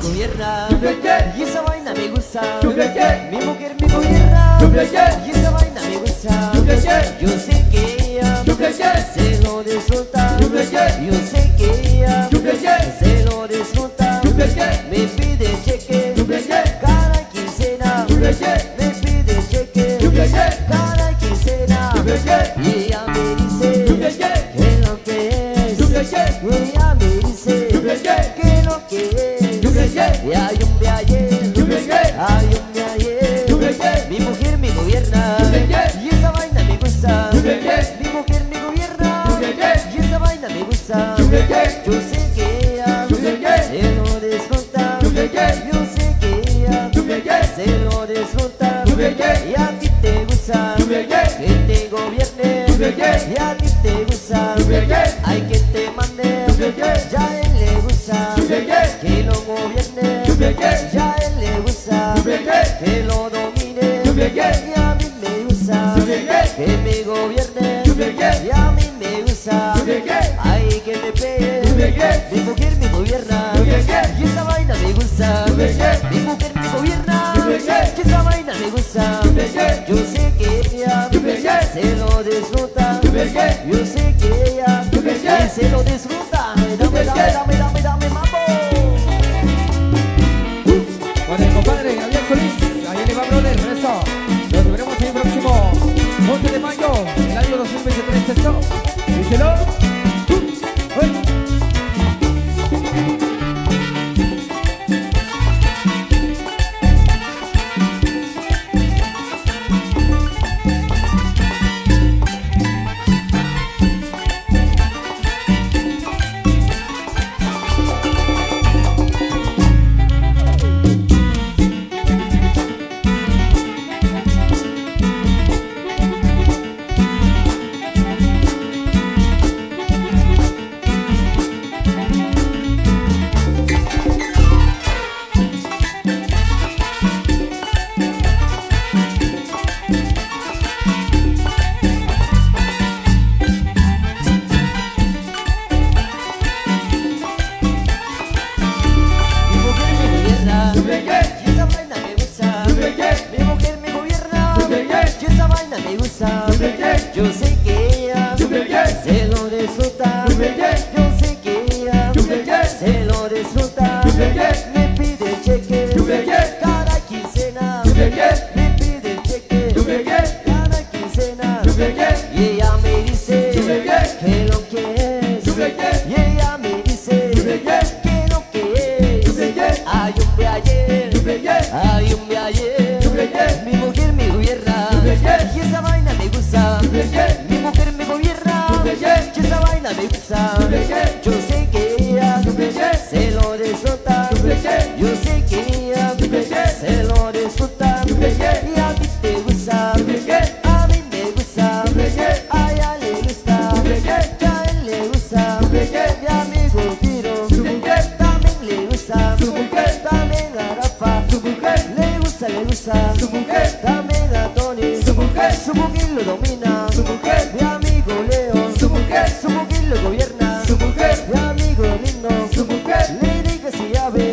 gobierna yeah. y esa vaina me gusta. Yeah. Mi mujer me gobierna Yeah. y esa vaina me gusta. Yeah. Yo sé que ella Yeah. se lo disfruta. Yeah. Yo sé que ella Yeah. se lo disfruta. Yeah. Me pide cheque Yeah. cada quincena. Yeah. Me pide cheque Yeah. cada quincena. Yeah. Y ella me dice Yeah. que lo que es. Yeah. Y ella me dice Yeah. que lo que es. Yeah. Y hay un ayer, Yeah. hay un ayer. Yeah. Mi mujer me gobierna Yeah. y esa vaina me gusta. Yeah. Mi mujer me gobierna Yeah. y esa vaina me gusta. Yeah. Yo sé que ella Yeah. se lo disfruta. Yeah. Yo sé que ella Yeah. se lo disfruta. Yeah. Y a ti te gusta Yeah. que te gobierne. Yeah. Y a ti te gusta Yeah. hay que te mande. Yeah. Ya a él le gusta Yeah. que lo gobierne. Yeah. Ya a él le gusta Yeah. que lo domine. Yeah. Y a mí me gusta Yeah. que me gobierne. Yeah. Y a mí me gusta Yeah. ay que me pegue. Yeah. Mi mujer me gobierna Yeah. y esa vaina me gusta. Yeah. Mi mujer me gobierna Yeah. y esa vaina me gusta. Yeah. Yo sé que ella Yeah. se lo disfruta. Yeah. Yo sé que ella Yeah. se lo disfruta. Dame, mambo. Con el compadre Gabriel Solís, ahí le va, brother, eso. Nos veremos el próximo 11 de mayo del año 2023, esto. Díselo. Y esa vaina me gusta. Mi mujer me gobierna y esa vaina me gusta. Yo sé que ella se lo disfruta. Yo sé que ella se lo disfruta. Me pide cheque cada quincena. Me pide cheque cada quincena. Y ella me dice que lo que es. Y ella me dice que lo que es. Hay un ayer, hay un ayer. Mi mujer me gobierna y esa vaina me gusta. Mi mujer me gobierna y esa vaina me gusta. Yo sé que ella se lo disfruta. Yo sé que ella se lo disfruta. Y a ti te gusta, a mí me gusta, a ella le gusta, ya a él le gusta. Mi amigo Tiro también le gusta, también a Rafa le gusta, también a Tony, su mujer lo domina, mi amigo Leo, su mujer lo gobierna, mi amigo Lindo, le diga si llave,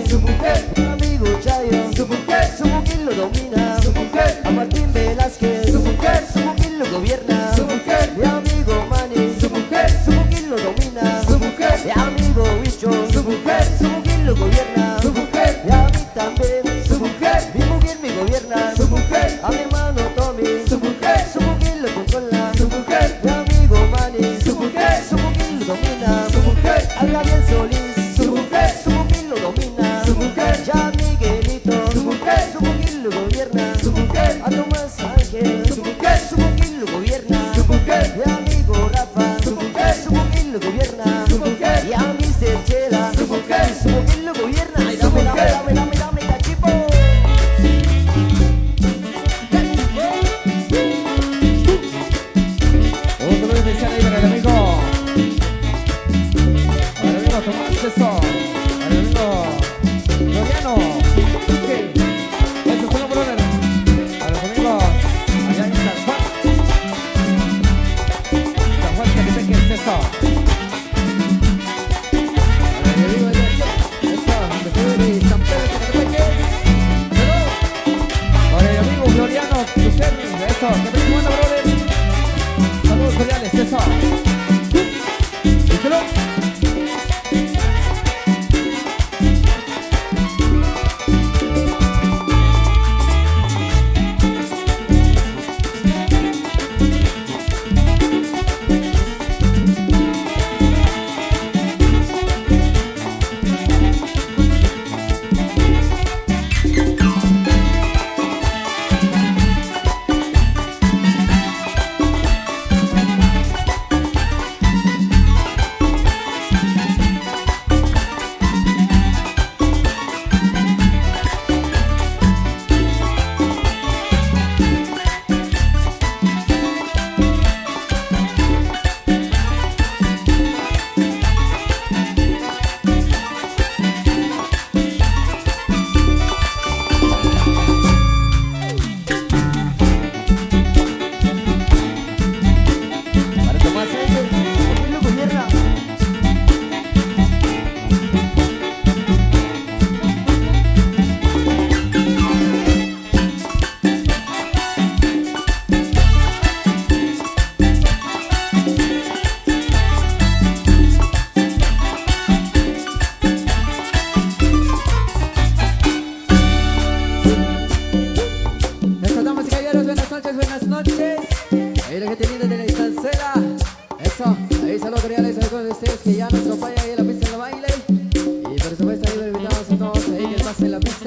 mi amigo Chayo, su mujer lo domina, a Martín Velázquez, su mujer lo gobierna, mi amigo Manny, su mujer lo domina, mi amigo Wicho, su mujer lo gobierna, y a mí también, mi mujer me gobierna, a mi hermano Tommy, su mujer lo controla, mi amigo Manny, su mujer lo domina, a Gabriel Solís, su mujer lo domina, ya a Miguelito, su mujer lo gobierna, a Tomás Ángel, su mujer lo gobierna, mi amigo Rafa, su mujer lo gobierna, y a Mr. Chela, su mujer lo gobierna. Ay, dame, cachipo. Un saludo especial ahí para el amigo Tomás, eso. Para el amigo Floriano. Ok. Eso es uno, brother. Para los amigos allá en San Juan. San Juan, que es eso. Para el amigo de eso, donde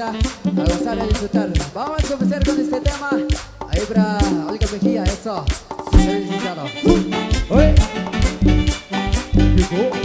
banda a gozar y a disfrutar. Vamos a comenzar con este tema. Ahí para Olga Mejía, eso. Felicitado. ¡Oye! Llegó.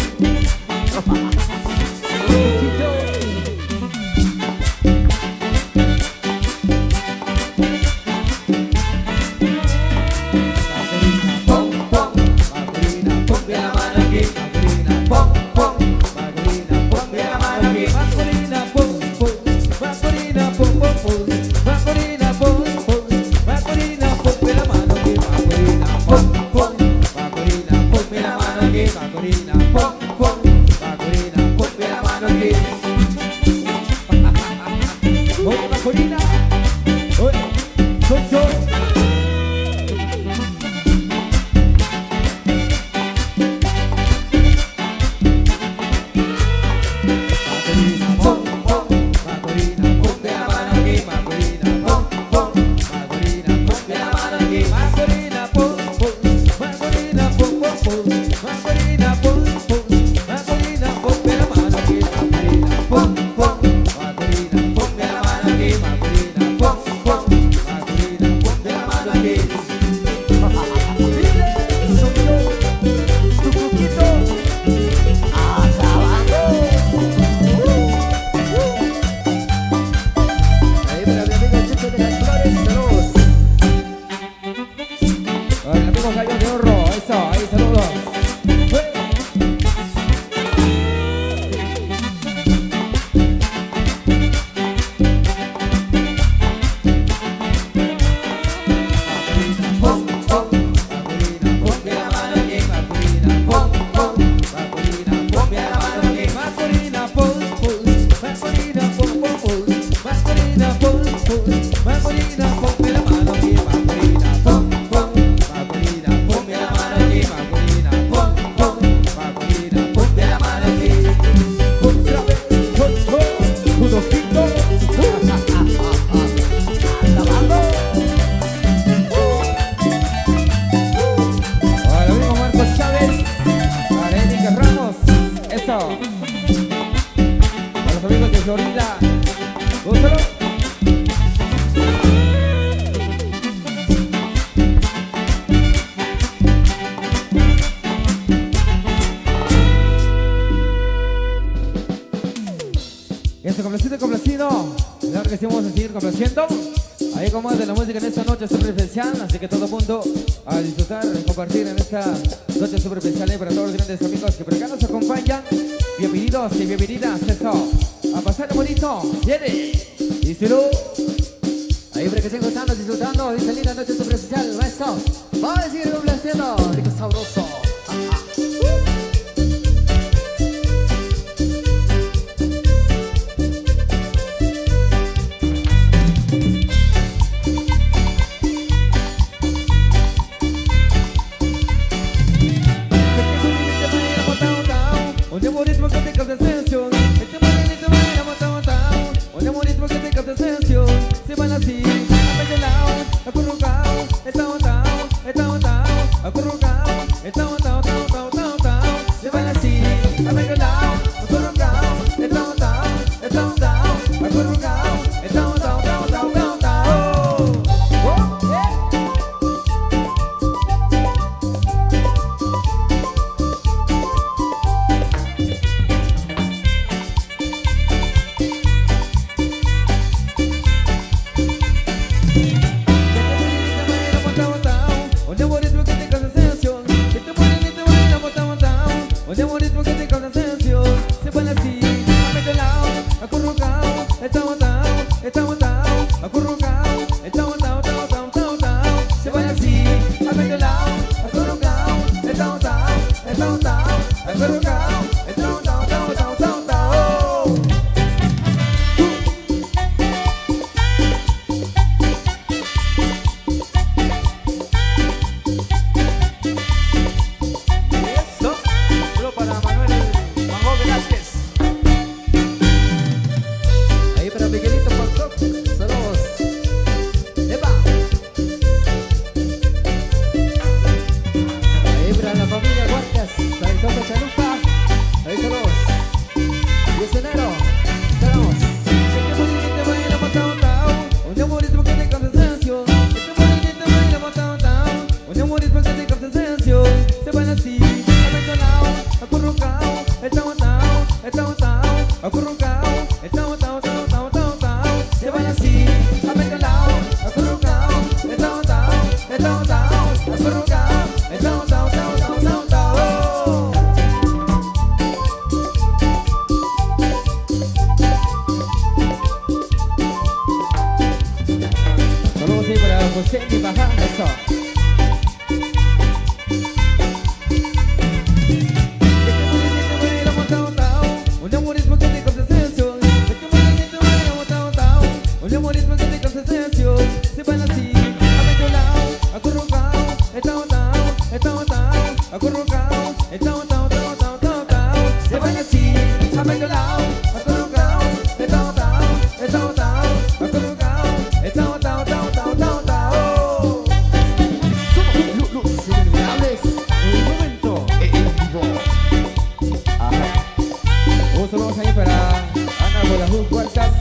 Complacido. Claro que sí, vamos a seguir complaciendo. Ahí como es de la música en esta noche súper especial. Así que todo el mundo a disfrutar y compartir en esta noche súper especial para todos los grandes amigos que por acá nos acompañan. Bienvenidos y bienvenidas, eso. A pasar bonito. ¿Quiere? Díselo. Ahí para que estén gozando, disfrutando de esta linda noche súper especial, maestro. Vamos a seguir complaciendo. Rico sabroso. se me baja. Eso. Un amorismo que te causa sensación. Un amorismo que te causa sensación. Se van así, aventurado, acurrucado, acurrucado, se van así, aventurado, acurrucado, Somos los inolvidables. El momento en vivo. Un saludo ahí para Ana Guadalupe Huarcas,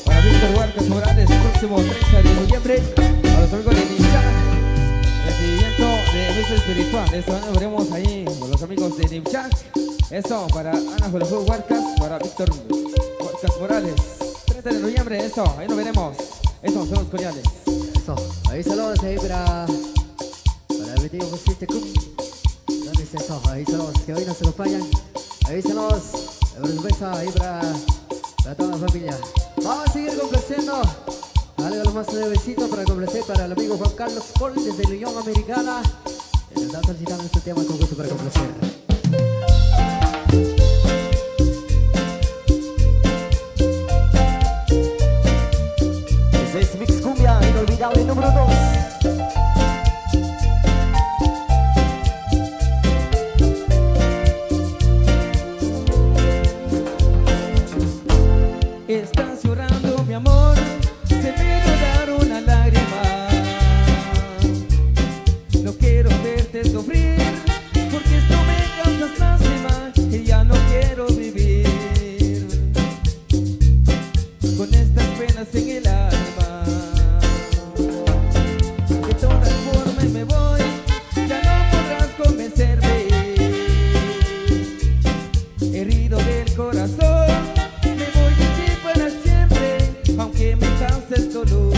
para Víctor Huarcas Morales, el próximo 30 de noviembre, a los amigos de Nimchak, recibimiento de misa espiritual. Esta mañana veremos ahí con los amigos de Nimchak. Eso, para Ana Guadalupe Huarcas, para Víctor Huarcas Morales, 30 de noviembre, eso, ahí nos veremos. Esos son los cordiales. Eso, ahí saludos ahí para mi tío José Tecum. ¿Dónde está eso? Ahí saludos, que hoy nos acompañan. Ahí saludos, un beso ahí para toda la familia. Vamos a seguir complaciendo. Dale lo más de besito para complacer para el amigo Juan Carlos Paul desde la Unión Americana. Nos está solicitando este tema con gusto para complacer. Ese es Mix Cumbia, inolvidable número 2. Estás llorando, mi amor, se me dar una lágrima. No quiero verte sufrir, porque esto me causas lástima y ya no quiero vivir con estas penas en el alma. De todas formas me voy, ya no podrás convencerme. Herido del corazón, me voy de ti para siempre, aunque me cause el dolor.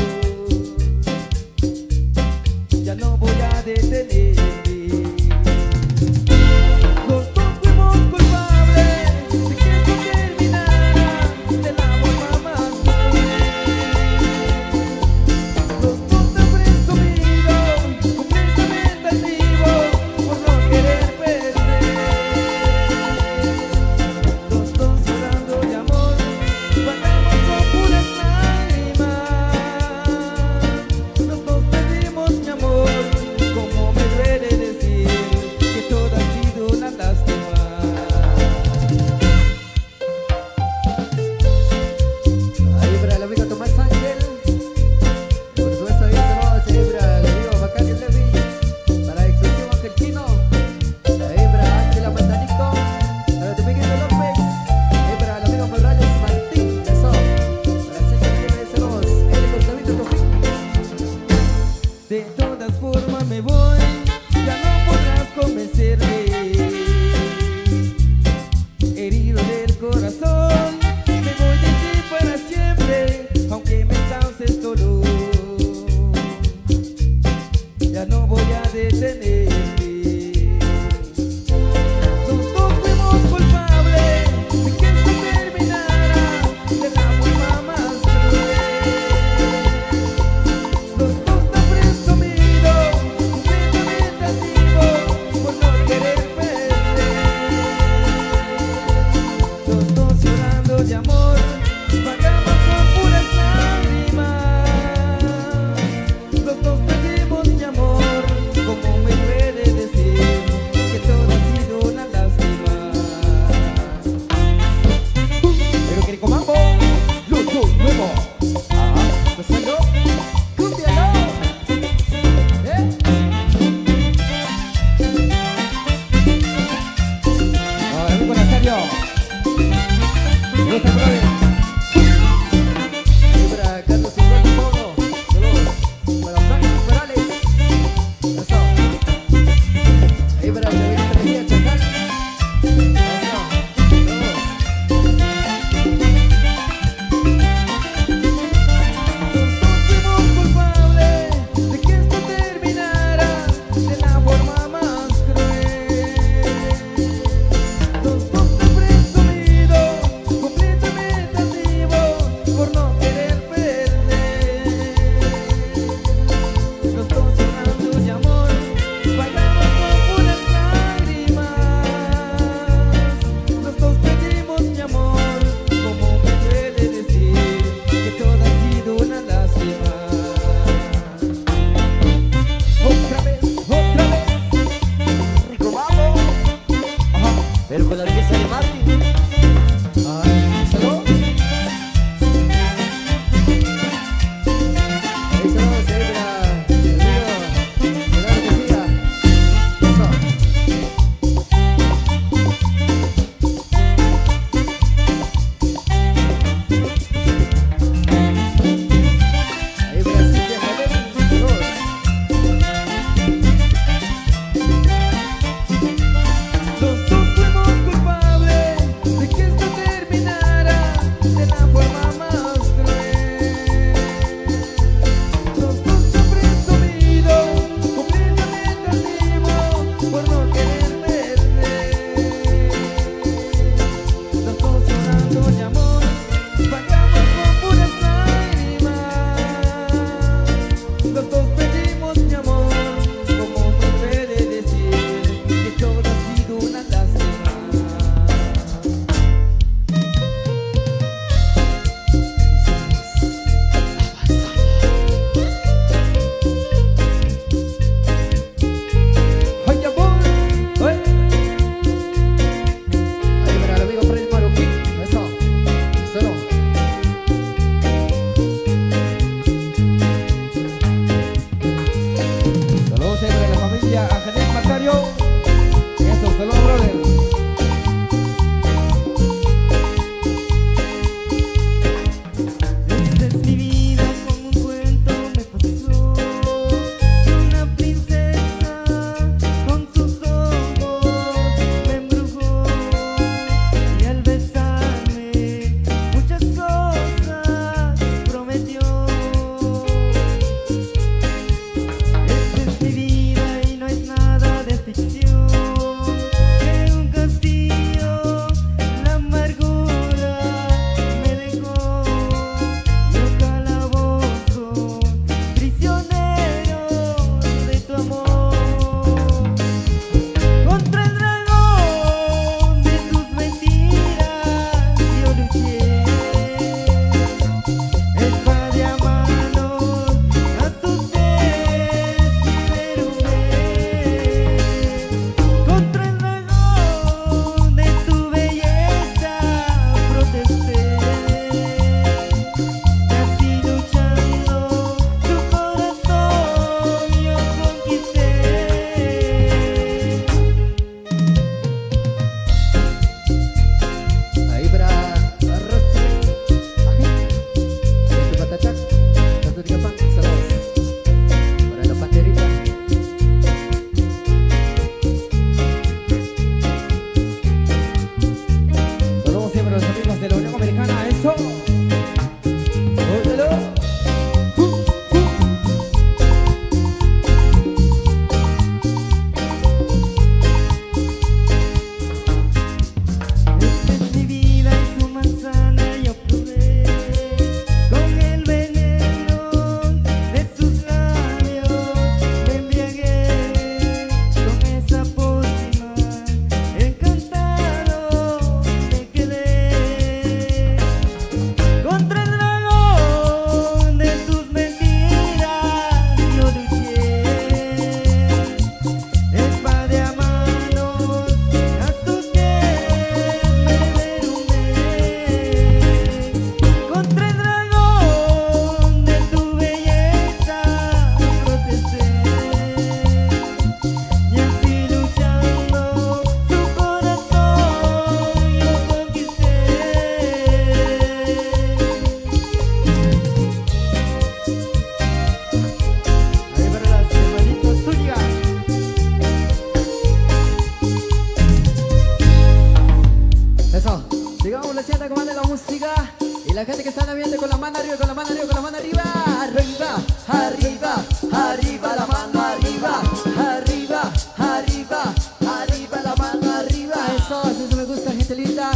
gente que está en ambiente con la mano arriba, con la mano arriba, con la mano arriba. Arriba, arriba, arriba, la mano arriba. Arriba, arriba, arriba, la mano arriba. Eso me gusta, gente linda.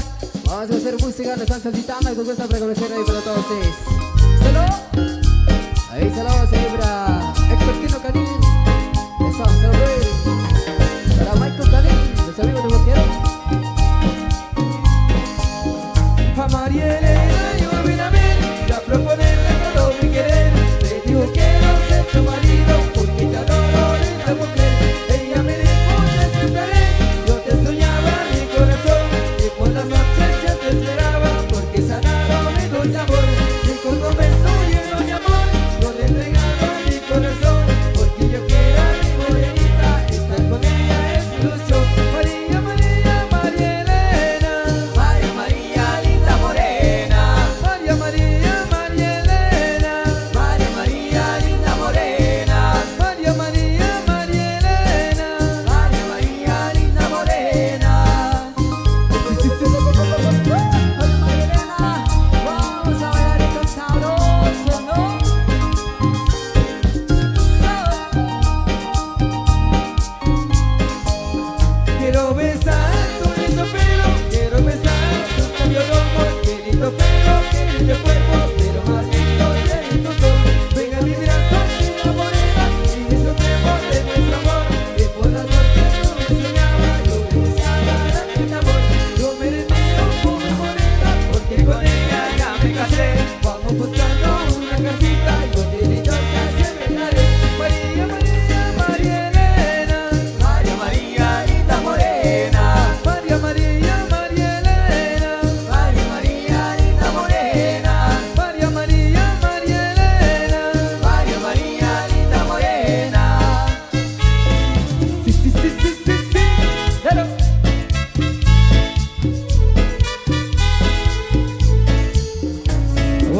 Vamos a hacer música, nos están solicitando y nos gusta preconocer ahí para todos ustedes. ¡Salud! Ahí saludos ahí para Expertino Canin. Eso, saludos. Para Michael Canin, los amigos de Boquero. A María Elena yo vine a ver y a proponerle todo mi querer. Le digo quiero ser tu marido porque te adoro linda mujer. Ella me dijo te esperaré, yo te soñaba en mi corazón y por las noches ya te esperaba porque sanado mi dulce amor. Y con un beso lleno de amor yo le he entregado mi corazón porque yo quiero a mi morenita, estar con ella es ilusión. María, María, María Elena. María, María, linda morena. María, María, María Elena. María, María, linda morena. María, María, María Elena. María, María, linda morena. Hola Marilena, vamos a bailar esto sabroso, ¿no? Quiero besar tu lindo pelo, quiero besar tu cabello rojo, qué lindo pelo, qué lindo cuerpo, pero más lindo que lindo son. Venga mi brazos y la morena, y disfrutemos de nuestro amor, que por la noche yo me soñaba, yo me deseaba darte mi amor. Yo me retiro con mi morena, porque con ella ya me casé. Vamos buscando una casita, y con dichosa siempre haré. María, María, María Elena. María, María, linda morena. María, María, María Elena. María, María, linda morena. María, María, María Elena. María, María, linda morena. Sí, sí, sí, sí, sí, sí. Claro.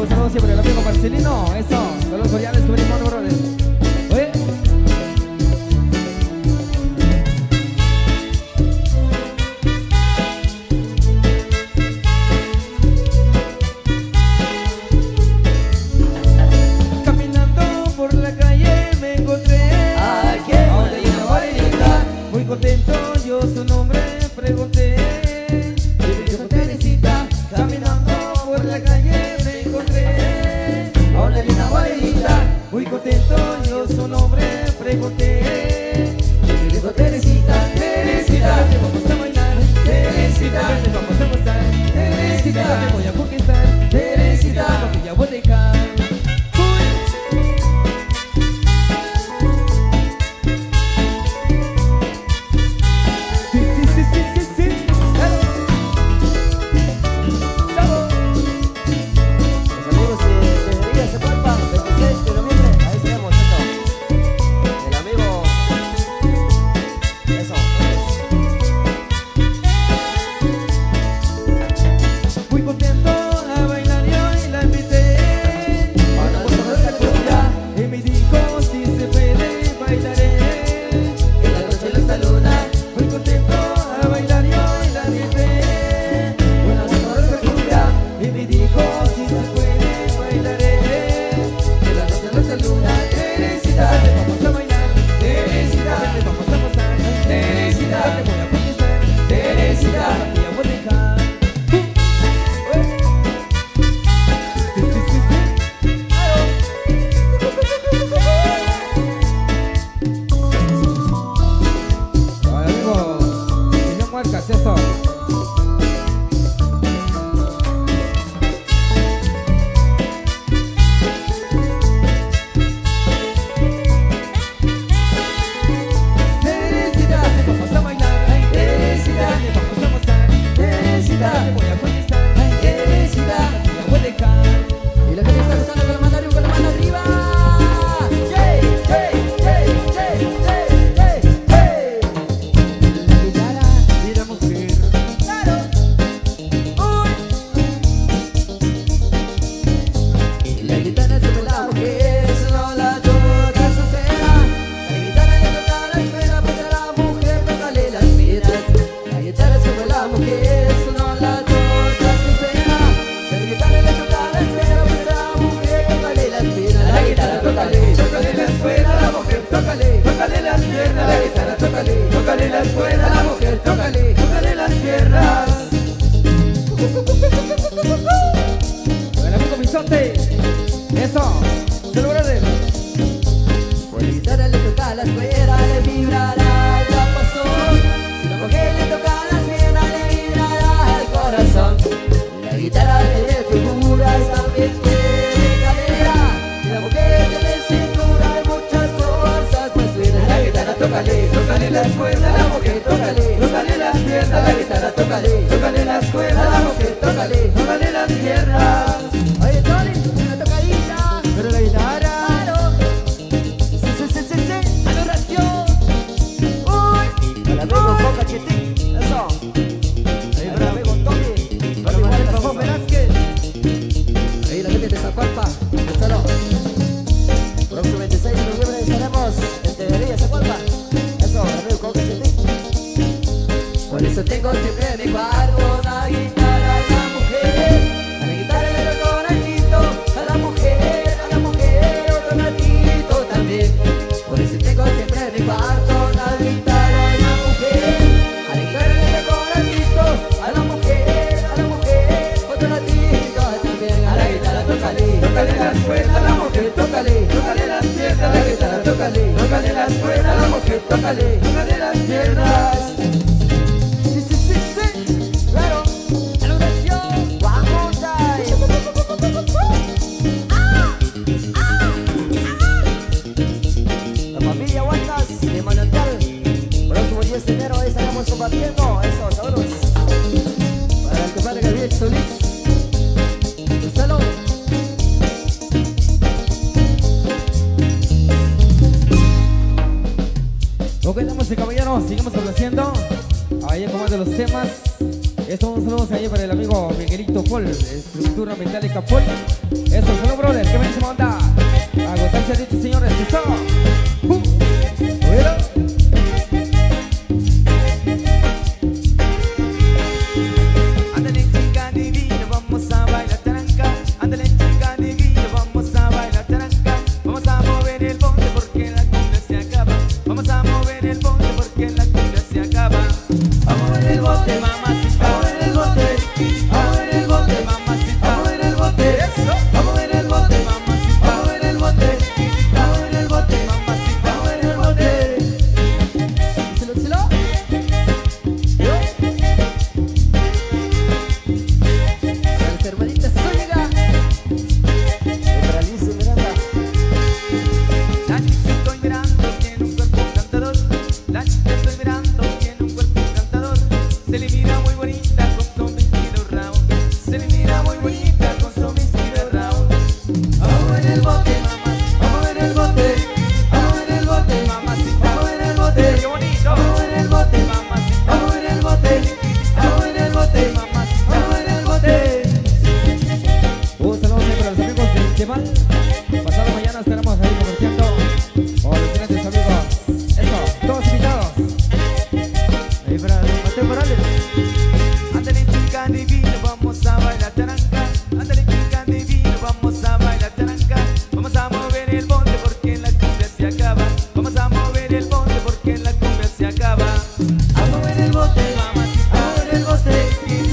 Saludos siempre al amigo Marcelino. Eso, con los coreanos que venimos, brother. Oye. Caminando por la calle me encontré Ay, qué a una bonita linda morenita. muy contento yo su nombre pregunté. Y dijo Teresita. Caminando por la calle me encontré a una linda morenita. Muy contento besote. Eso, celebrar. Por la guitarra le toca las cuerdas, le vibrará ya pasó. Si la mujer le toca las piernas, le vibrará el corazón. La guitarra tiene figuras, también tiene cadera. Si la mujer tiene cintura, hay muchas cosas más buenas. La guitarra tócale, tócale las cuerdas, la mujer tócale, tócale las piernas. La guitarra tócale, tócale las cuerdas, la mujer tócale, tócale las piernas. Oye, Tony, una tocadita, pero la guitarra. Eso. Ahí para amigo Tommy. Para igual el Ramón Velázquez. Ahí la gente de Zacualpa, solo. Próximo 26 de noviembre estaremos en Tenería, Zacualpa. Eso, amigo con Cachetín. Por eso tengo siempre en mi cuarto una guitarra a la mujer. A la guitarra le toco un ratito, a la mujer otro ratito también. Por eso tengo siempre en mi cuarto una guitarra a la mujer. A la guitarra le toco un ratito, a la mujer otro ratito también. A la guitarra tócale, tócale las cuerdas, a la mujer tócale, tócale las piernas. A la guitarra tócale, tócale las cuerdas, a la mujer tócale, tócale las piernas. Claro. One more time. La familia Huantas de Manantial. Próximo 10 de enero ahí estaremos compartiendo. Eso, saludos. Para el compadre Gabriel Solís. Gonzalo. Ok, damas y caballeros, sigamos complaciendo. Ahí acomodando los temas. Estos saludos ahí para el amigo Miguelito Paul, estructura metálica Paul. Eso, salud, brother, que ven onda. A gozarse dicho, señores, eso. Oído. Ándale chica divina, vamos a bailar taranca. Ándale chica divina, vamos a bailar taranca. Vamos a mover el bote porque la cumbia se acaba. Vamos a mover el bote porque la cumbia se acaba. Vamos a mover el bote, mamacita. Vamos a mover el bote. Vamos a mover el bote, mamacita. Vamos a mover el bote. Eso. Vamos a mover el bote, mamacita. Vamos a mover el bote. Vamos a mover el bote, mamacita. Vamos a mover el bote. Díselo. Para las hermanitas Zúñiga. Para Alicia Miranda. La chica estoy mirando, tiene un cuerpo encantador. La chica estoy mirando, tiene un cuerpo encantador. Se le mira muy bonita con su vestido round. Se le mira muy bonita con su vestido round. Vamos a ver el bote, mamá. Vamos a ver el bote. Vamos a ver el bote, mamacita. Vamos a ver el bote. Qué bonito. Vamos a ver el bote, mamacita. Vamos a ver el bote. Vamos a ver el bote, mamacita. Vamos a ver el bote. Un saludo ahí para los amigos del Chemal. Pasado mañana estaremos ahí compartiendo con los excelentes amigos. Eso, todos invitados. Ahí para Mateo Morales. Ándale chica divina, vamos a bailar taranca. Ándale chica divina, vamos a bailar taranca. Vamos a mover el bote porque la cumbia se acaba. Vamos a mover el bote porque la cumbia se acaba. A mover el bote, mamacita. A mover el bote.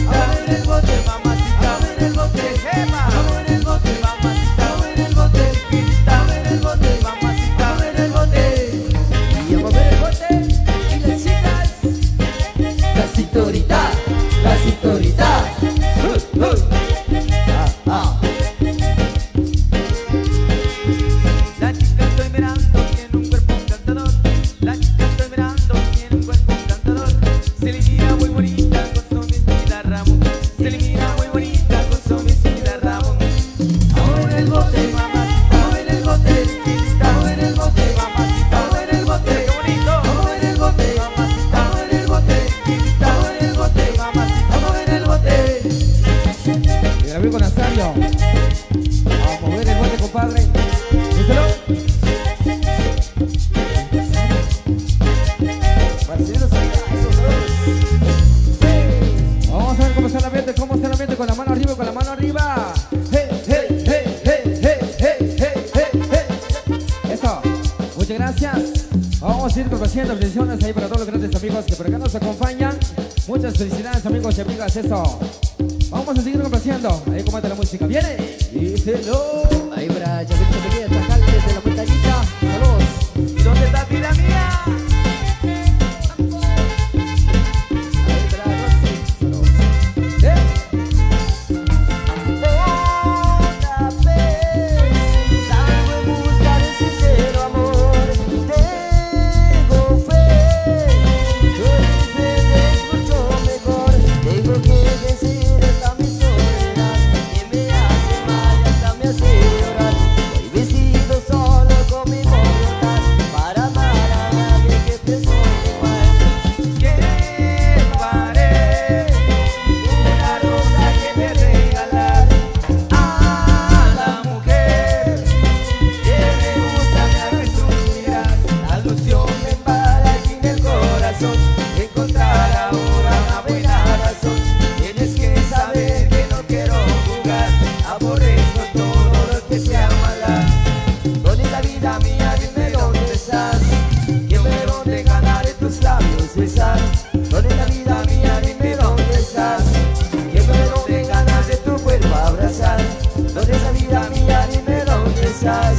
A mover el bote, mamacita. A mover el bote, jefa. A mover el bote, mamacita. A mover el bote. A mover el bote, mamacita. A mover el bote. Y a mover el bote. Y las chicas. La cinturita. La cinturita. La chica estoy mirando, tiene un cuerpo encantador. La chica estoy mirando, tiene un cuerpo encantador. Se le mira muy bonita con su vestida Ramón. Se le mira muy bonita con su vestida Ramón. A mover el bote, mamacita. A mover el bote. A mover el bote, mamacita. A mover el bote. Qué bonito. A mover el bote, mamacita. A mover el bote. A mover el bote, mamacita. A mover el bote. Y el amigo Nazario. A mover el bote, compadre. Díselo. Marcelino Zúñiga, esos saludos. Vamos a ver cómo está el ambiente, con la mano arriba y con la mano arriba. Hey, hey, hey, hey, hey, hey, hey, hey, hey. Eso, muchas gracias. Vamos a ir complaciendo bendiciones ahí para todos los grandes amigos que por acá nos acompañan. Muchas felicidades, amigos y amigas. Eso. Vamos a seguir complaciendo. Ahí comenta la música. Viene. Díselo. Ahí para Chavito Pequeña, Trajal desde la montañita. Saludos. ¿Y dónde está vida mía? Ahí para Rosy. Saludos. Otra vez salgo en busca de sincero amor. Tengo fe, que es mucho mejor. Tengo que vencer esta mi soledad que me hace mal y hasta me hace llorar. Hoy vestido solo con mi voluntad para amar a alguien que pensó igual. Llevaré una rosa que me regalar a la mujer que me gusta, me hace suspirar. La ilusión me embala aquí en el corazón. Encontrar ahora una buena razón. Tienes que saber que no quiero jugar. Aborrezco todo lo que sea maldad. Con esta vida mía dime dónde estás. Dime dónde ganaré tus labios besar. Con esta vida mía dime dónde estás. Dime dónde ganas de tu cuerpo abrazar. Con esta vida mía dime dónde estás.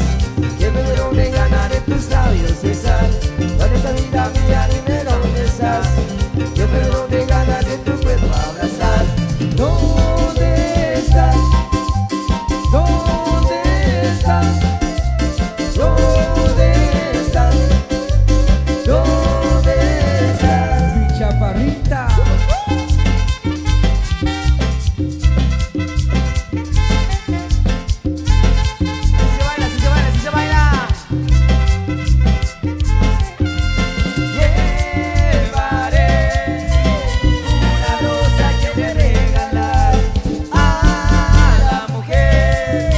Dime dónde ganaré tus labios besar. Con esta vida mía dime dónde estás. Dime dónde ganas de tu cuerpo abrazar. ¿Dónde estás? ¿Dónde estás? ¿Dónde estás? ¿Dónde estás? Mi chaparrita. Así se baila, así se baila, así se baila. Llevaré una rosa que me regalar a la mujer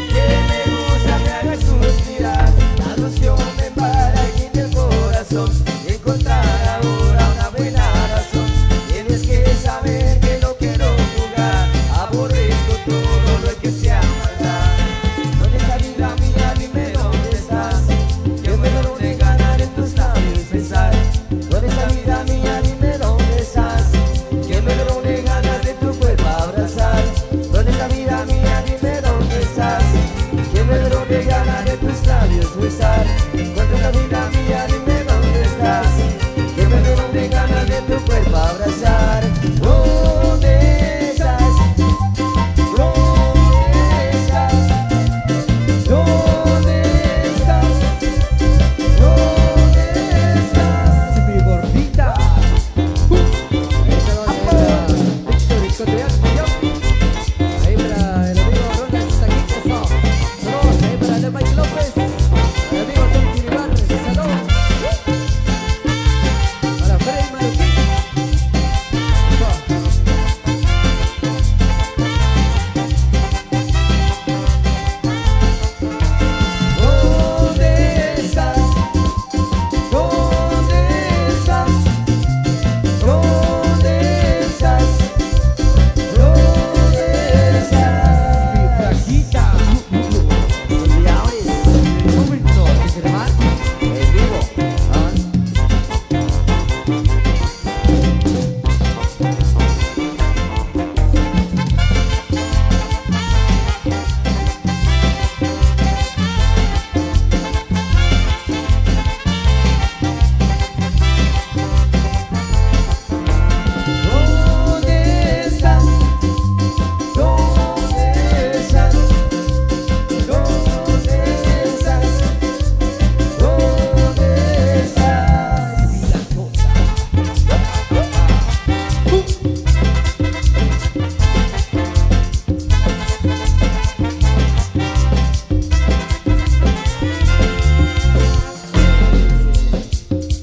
que me gusta, me haga suspirar. La ilusión me embala aquí en el corazón. Encontrar ahora una buena razón. Tienes que saber que no quiero jugar. Aborrezco todo lo que sea maldad. Con esta vida mía dime dónde estás. Que me dónde ganar en tus labios besar. Con esta vida mía dime dónde estás. Que me dónde ganas de tu cuerpo abrazar. Con esta vida mía dime dónde estás. Que me dónde ganas de tus labios besar. Con esta vida mía dime dónde estás. Que me dónde ganas de tu cuerpo abrazar. ¿Dónde estás? ¿Dónde estás? ¿Dónde estás? ¿Dónde estás? Mi gordita. Ahí para el amigo Ronald Saquito. Saludos. Ahí para el Mike López. El amigo Tom Tiribar. Saludos. Para Freddy Maruquín. ¿Dónde estás? ¿Dónde estás? ¿Dónde estás? ¿Dónde estás? Mi flaquita. Olvidadores, Público. Dice de mar. en vivo. ¿Dónde estás? ¿Dónde estás? ¿Dónde estás? ¿Dónde estás?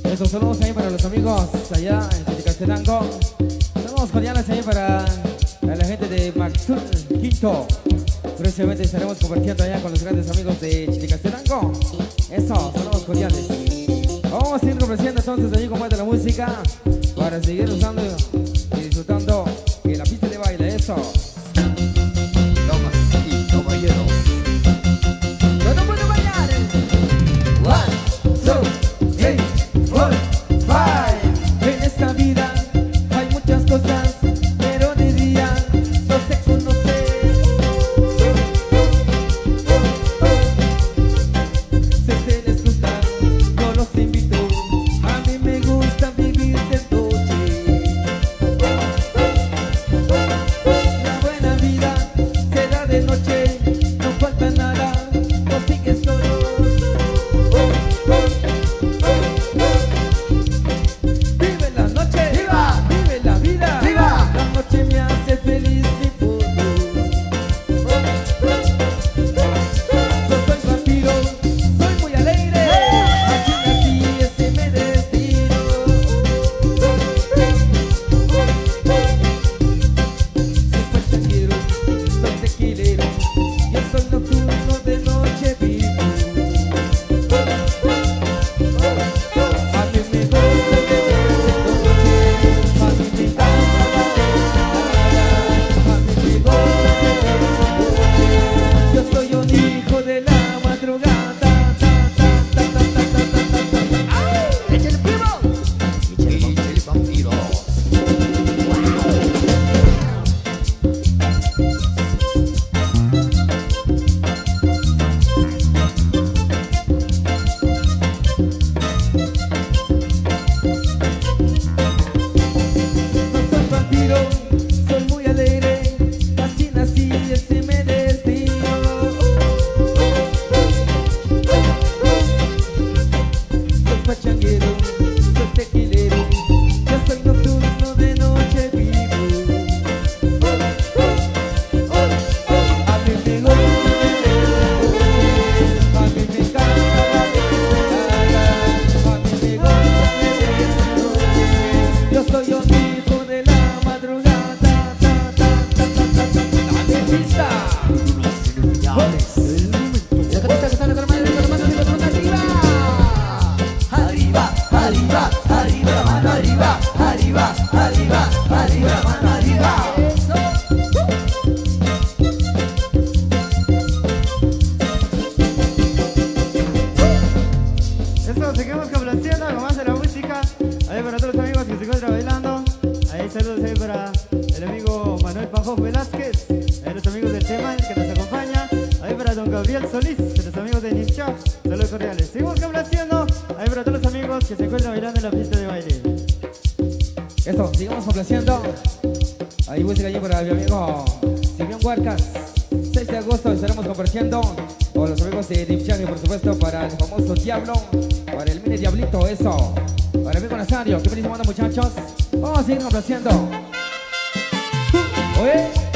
Estos saludos ahí para los amigos allá en Chilicastenango. Saludos cordiales ahí para la gente de Maxul Quinto. Próximamente estaremos compartiendo allá con los grandes amigos de Chilicastenango. Eso, saludos cordiales. Vamos a seguir complaciendo entonces allí con más de la música para seguir usando y disfrutando de la pista de baile. Eso. Damas y caballeros. Yo no puedo bailar. 1, 2, 3, 4, 5. En esta vida hay muchas cosas, pero de día don Gabriel Solís, de los amigos de Ninja. Saludos cordiales. Seguimos complaciendo ahí para todos los amigos que se encuentran bailando en la pista de baile. Esto, sigamos complaciendo. Ahí música allí para mi amigo Simeón Huarcas. 6 de agosto estaremos compartiendo con los amigos de Dimchaje, por supuesto, para el famoso Diablo, para el mini Diablito, eso. Para mi amigo Nazario, que venimos muchachos. Vamos a seguir complaciendo. Oye.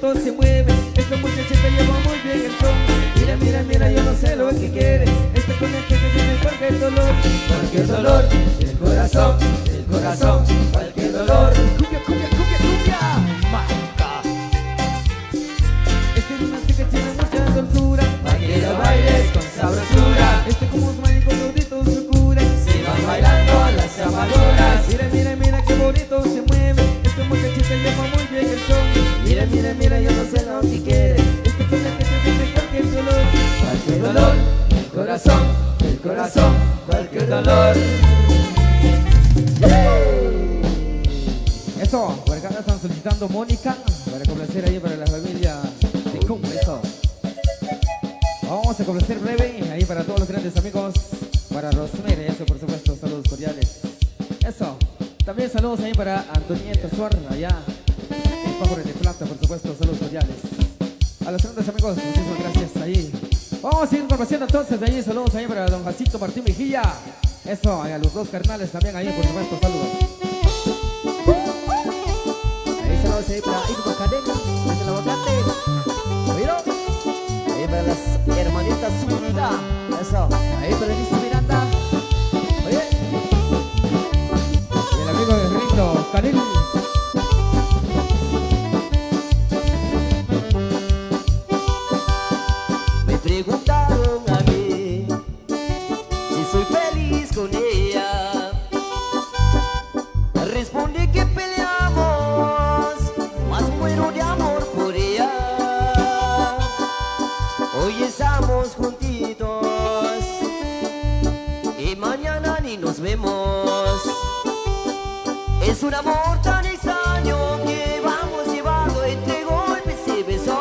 bonito se mueve. Esta muchachita lleva muy bien el son. Mira, mira, mira, yo no sé lo que quiere. Este conecte que tiene cualquier dolor, el corazón, cualquier dolor. Cumbia, cumbia, cumbia, cumbia. Marca. Este ritmo sí que tiene mucha dulzura, Pa' que lo bailes con sabrosura. este como un mágico todito su cura. Sigan bailando las amadoras. Mira, mira, mira qué bonito se mueve. Esta muchachita lleva muy bien el son. Mira, mira, mira, yo no sé lo que quiere. Este conecte que tiene cualquier dolor, Cualquier dolor, el corazón, cualquier dolor. Eso, por acá están solicitando Mónica para complacer ahí para la familia de Cumbre. Eso. Vamos a complacer breve ahí para todos los grandes amigos, para Rosemary, eso por supuesto, saludos cordiales. Eso, también saludos ahí para Antonieta Suárez, allá en Pájaro de Plata, por supuesto, saludos cordiales. A los grandes amigos, muchísimas gracias ahí. Vamos a seguir complaciendo entonces de ahí, saludos ahí para don Jacito Martín Mejía. Eso, y a los dos carnales también ahí, por supuesto, saludos. Ahí saludos ahí para Irma Cadena, desde la vacante. ¿Oyeron? Ahí para las hermanitas Zúñiga. Eso. Ahí para Elisa Miranda. Oye, Y el amigo de Rito, Canil. Me preguntaron a mí si soy feliz con ella. Respondí que peleamos, más muero de amor por ella. Hoy estamos juntitos y mañana ni nos vemos. Es un amor tan extraño que vamos llevando entre golpes y besos.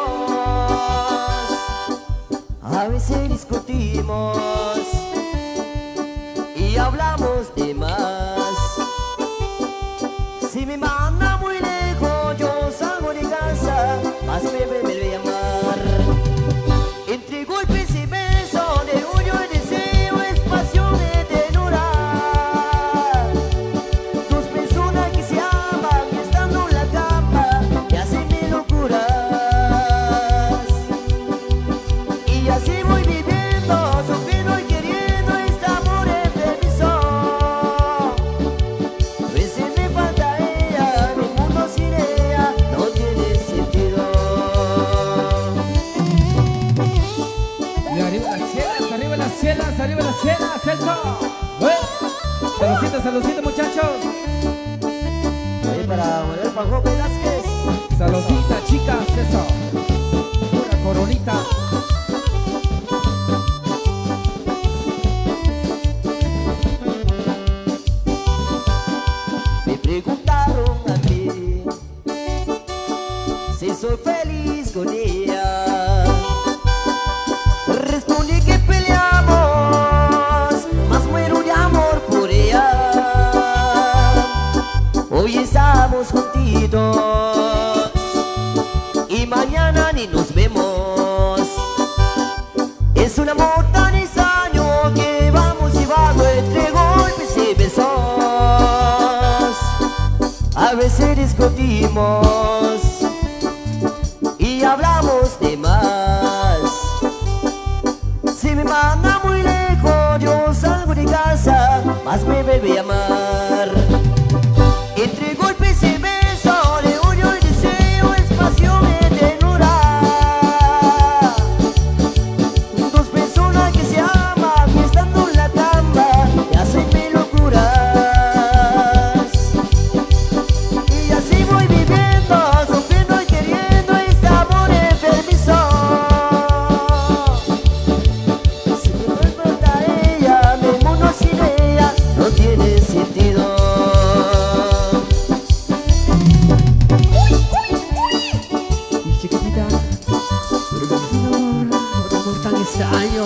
A veces discutimos y hablamos de más. Si me manda muy lejos, yo salgo de casa, más me vuelve a amar. Entre golpes y besos, de orgullo y deseo, es pasión de ternura. Dos personas que se aman, estando en la cama, y hacen mil locuras. Y así voy viviendo, sufriendo y queriendo este amor enfermizo. A veces me falta ella, mi mundo sin ella no tiene sentido. Y arriba las cielas, arriba las cielas, arriba las cielas, eso. Saludcita muchachos. Ahí para Manuel Pajo Velázquez. Saludcita chicas, eso. Pura coronita. Me preguntaron a mí si soy feliz con ella. Respondí que peleamos, más muero de amor por ella. Hoy estamos juntitos y mañana ni nos vemos. Es un amor tan extraño que vamos llevando entre golpes y besos. A veces discutimos y hablamos de más. Si me manda muy lejos, yo salgo de casa, más me vuelve a amar. Entre golpes y besos, de odio y deseo, es pasión y ternura. Dos personas que se aman y estando en la cama, y hacen mil locuras. Y así voy viviendo, sufriendo y queriendo este amor enfermizo. Si me falta ella, mi mundo sin ella no tiene sentido. y chiquitita. Un amor tan extraño.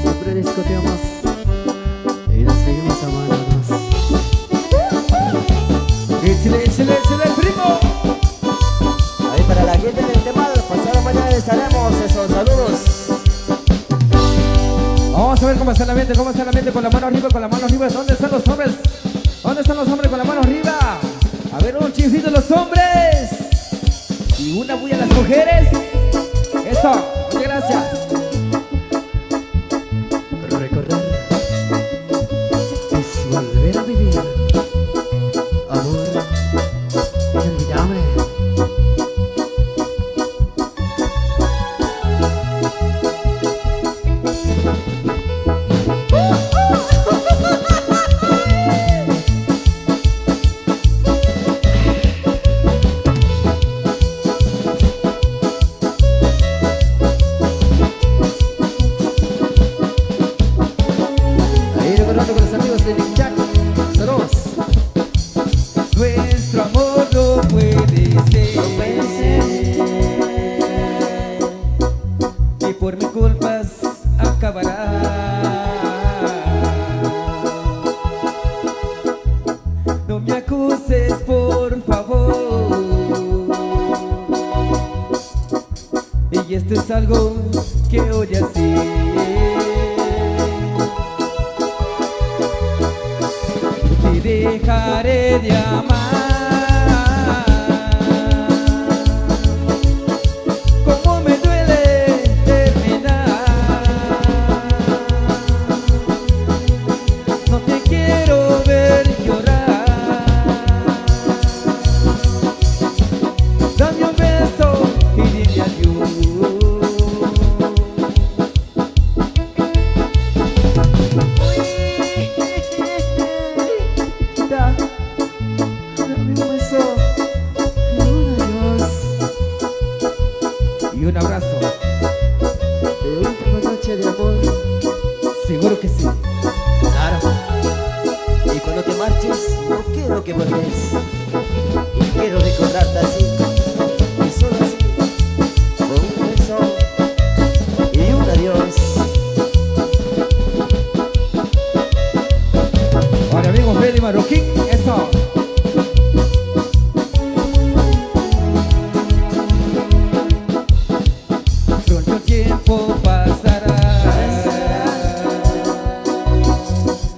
Siempre discutimos y nos seguimos amándonos. Échale, primo. Ahí para la gente del tema, pasado mañana estaremos. Esos saludos. Vamos a ver cómo está el ambiente, con la mano arriba, con la mano arriba. ¿Dónde están los hombres? ¿Dónde están los hombres con la mano arriba? A ver, un chiflito de los hombres. Y una bulla a las mujeres. Eso, muchas gracias. Recordar es volver a vivir. Amor inolvidable. Ahí recordando con los amigos de Nick Jack. Saludos. Nuestro amor no puede ser. Y por mis culpas acabará. No me acuses, por favor. Y esto es algo que hoy así. Te dejaré de amar. Como me duele terminar. No te quiero ver llorar. Dame un beso y dime adiós. Y un abrazo. De última noche de amor. Seguro que sí. Claro. Y cuando te marches, no quiero que vuelves. Y quiero recordarte así. Y solo así. Con un beso y un adiós. Ahora amigo Freddy Marroquín, eso. Pronto el tiempo pasará.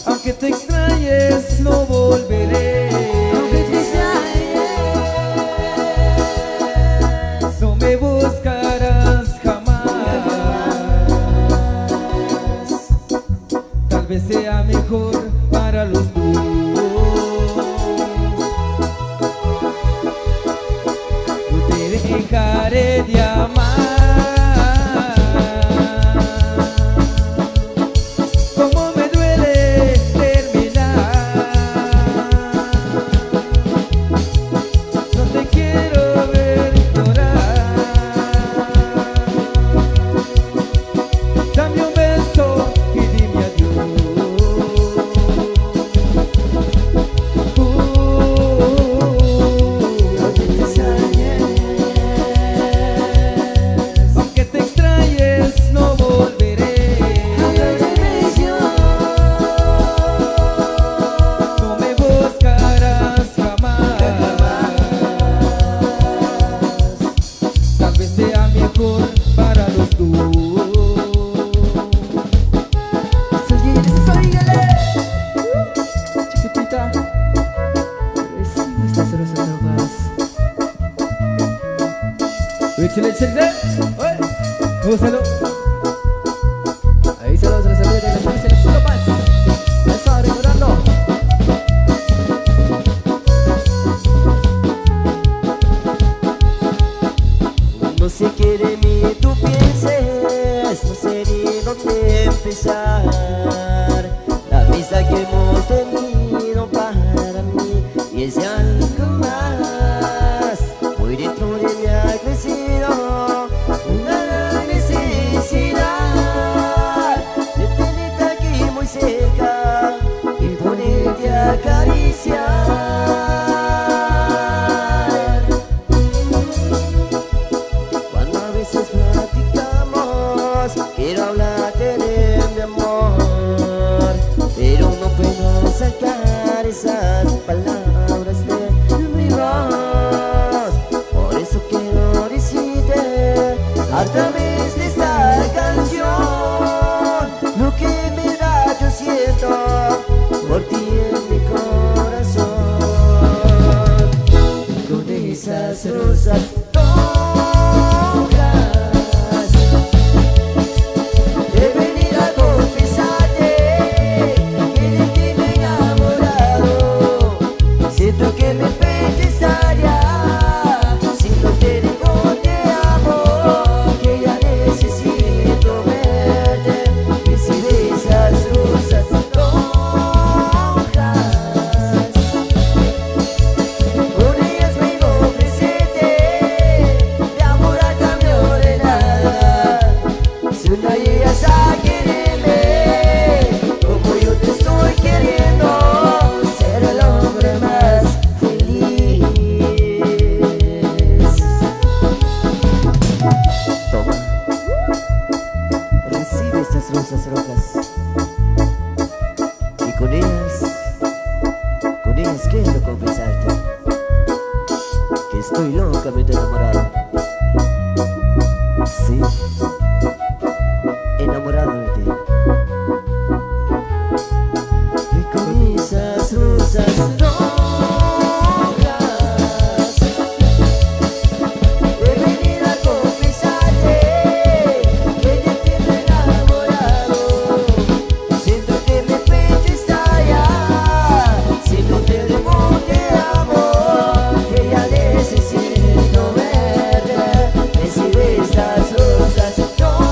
Aunque te extrañes, no volveré. No me buscarás jamás. Tal vez sea mejor para los dos. No te dejaré de amar. Como me duele terminar. No te quiero ver llorar. Dame un beso y dime adiós. Aunque te extrañes, no volveré. No me buscarás jamás. Tal vez sea mejor para los dos. Chiquitita, recibe estas rosas rojas. Échale, échale. Úsalo. Ahí saludos a los amigos de las Ángeles Lopas. Eso, recordando. No sé qué de mí tú pienses, no sé ni dónde empezar. La risa que hemos tenido para mí y ese algo más. Muy dentro de mí ha crecido una necesidad de tenerte aquí muy cerca y poderte acariciar. Cuando a veces platicamos, quiero hablarte de mi amor, pero no puedo sacar esas palabras de mi voz. Por eso quiero decirte a través de esta canción lo que en verdad yo siento por ti en mi corazón. Con esas rosas Toma, recibe estas rosas rojas y con ellas quiero confesarte que estoy locamente enamorado. Sí, enamorado de ti. Y con esas rosas rojas he venido a confesarte que ya te he enamorado. Siento que mi pecho estalla, siento que de amor te amo, que ya necesito verte. Recibe estas rosas rojas,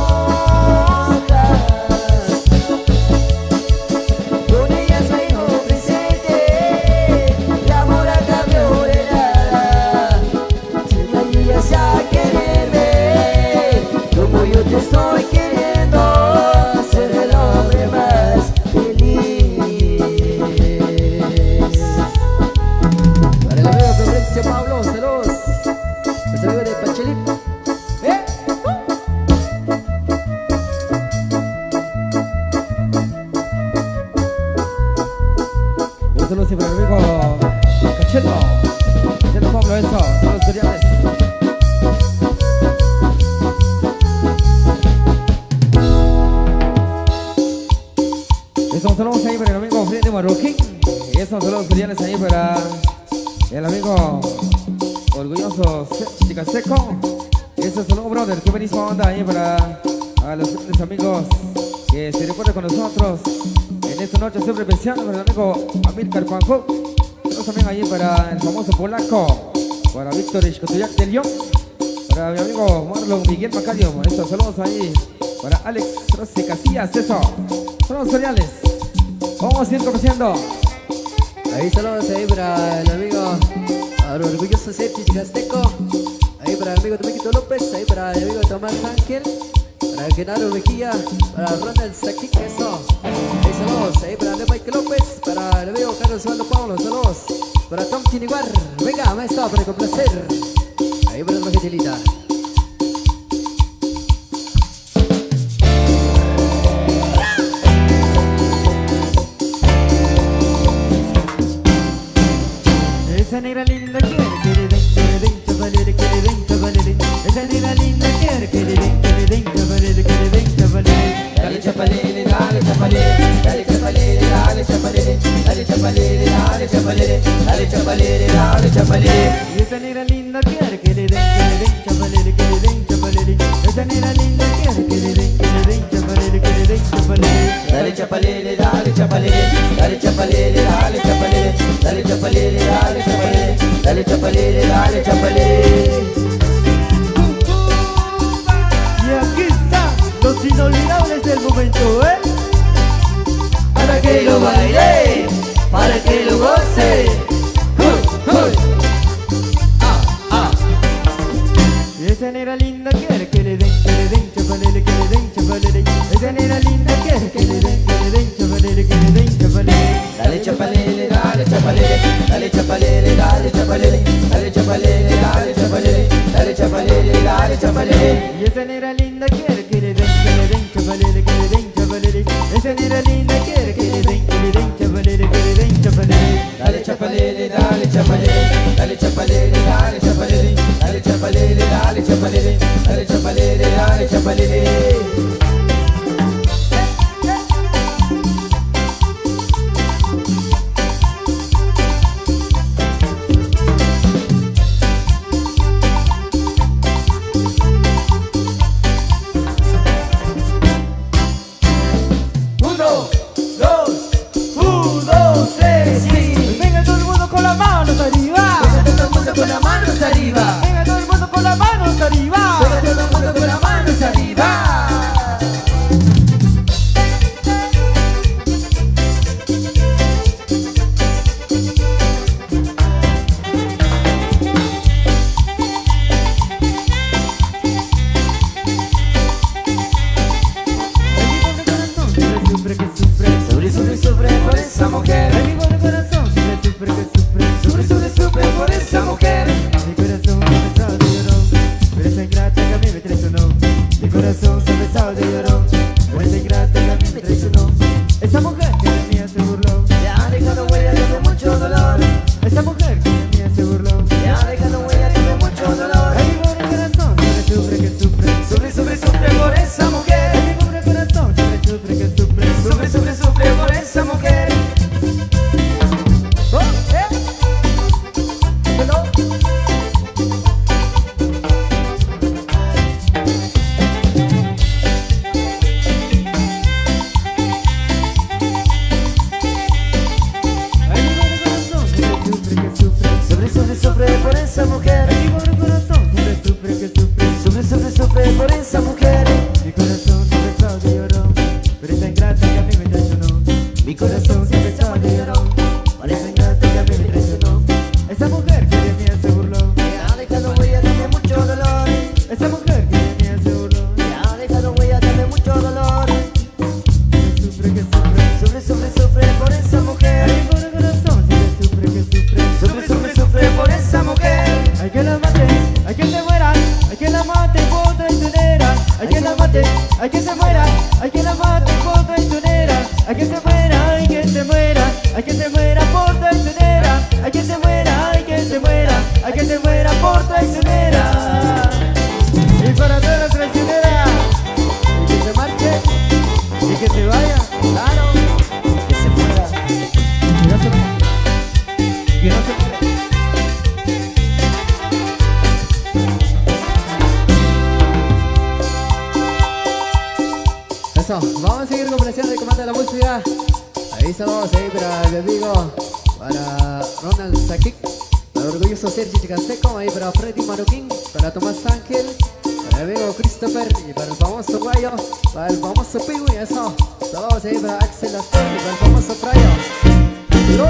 con ellas vengo presente, el amor a cambio de nada. Si me ayudas a quererme como yo te estoy queriendo, seré el hombre más feliz. Para el amigo Florencio Pablo, saludos. El amigo de Pachelito. Un saludo siempre al amigo Cachelo. Cachelo Pablo, eso. Saludos cordiales. Estos saludos ahí para el amigo Freddy Marroquín. Y estos saludos cordiales ahí para el amigo orgulloso Chicaseco. Y estos saludos, brother. Qué buenísima onda ahí para a los grandes amigos que se recuerdan con nosotros en esta noche siempre especial. Para el amigo Amilcar Juanjo. Saludos también ahí para el famoso polaco, para Víctor Ishkotuyak de León, para mi amigo Marlon Miguel Macario. Estos saludos ahí para Alex Rossi Casillas. Eso. Saludos cordiales. Vamos a ir comenzando. Ahí saludos ahí para el amigo orgulloso Sergio Chicasteco. Ahí para el amigo Dominguito López. Ahí para el amigo Tomás Ángel. Para Genaro Mejía. Para Ronald Saquic. Eso. Ahí saludos. Ahí para el Michael López. Para el amigo Carlos Osvaldo Pablo. Saludos. Para Tom Tiniguar. Venga, maestro, para complacer. Ahí para la Angelita. Esa negra linda quiere que le den, chavalere, que le den, chavalere. Esa negra linda quiere que le den, chavalere, que le den, chavalere. Dale chapalele, dale chapalele, dale chapalele, dale chapalele, dale chapalele, dale chapalele, dale chapalele, dale chapalele. Y esa negra linda quiere que le den, chavalere, que le den, chavalere. Esa negra linda quiere que le den, chavalere, que le den, chavalere. Dale chapalele, dale chapalele, dale chapalele, dale chapalele, dale chapalele, dale chapalele, dale chapalele, dale chapalele. Y aquí están los inolvidables del momento, ¿eh? Para que lo baile, para que lo goce. Y esa negra linda quiere que le den, chavalere, que le den, chavalere. Esa negra linda quiere que le den, chavalere, que le den, chavalere. Dale chapalele, dale chapalele, dale chapalele, dale chapalele, dale chapalele, dale chapalele, dale chapalele, dale chapalele. Y esa negra linda quiere que le den, chavalere, que le den, chavalere. Esa negra linda quiere que le den, chavalere, que le den, chavalere. Dale chapalele, dale chapalele, dale chapalele, dale chapalele, dale chapalele, dale chapalele, dale chapalele, dale chapalele. Venga todo el mundo con las manos arriba. Todo el mundo con las manos arriba. Venga todo el mundo con las manos arriba. Todo el mundo con las manos arriba. corazón se besaba de llorón. Por esa ingrata que a mí me traicionó. Esa mujer que de mí se burló. Me ha dejado huella de mucho dolor. Esa mujer que de mí se burló. Me ha dejado huella de mucho dolor. Ay, mi pobre corazón sufre que sufre. Sufre, sufre, sufre por esa mujer. Ay, mi pobre corazón sufre que sufre. Sufre, sufre, sufre por esa mujer. Oh, hello. Ay, mi pobre corazón sufre que sufre. Sufre, sufre, sufre por esa mujer. Ay, mi pobre corazón sufre que sufre. Sufre, sufre, sufre por esa mujer. Mi corazón se besaba de llorón. Pero esa ingrata que a mí me traicionó. Mi corazón se besaba de llorón. Por esa ingrata que a mí me traicionó. Esa mujer que de mí se burló. Me ha dejado huella de mucho dolor. Esa mujer que de mí se burló. Me ha dejado huella de mucho dolor. Que sufre que sufre. Sufre, sufre, sufre por esa Ay, mujer. mi pobre corazón sufre que sufre. Sufre, sufre, sufre por esa mujer. Hay que la mate, hay que se muera, hay que la mate por traicionera. Hay que la mate, hay que se muera, hay que la mate por traicionera. Hay que se muera, hay que se muera, hay que se muera por traicionera. Hay que se muera, hay que se muera, hay que se muera por traicionera. Y para todas las traicioneras, y que se marche y que se vaya, claro, Que se muera. que no se vaya, que no se vaya. Eso, vamos a seguir complaciendo y comando la música. Ahí saludos ahí para mi amigo, para Ronald Sakik, para el orgulloso Sergi Chicaseco, ahí para Freddy Maroquín, para Tomás Ángel, para mi amigo Christopher y para el famoso Guayo, para el famoso Piwi, eso. Saludos ahí para Axel Astor y para el famoso Frayo.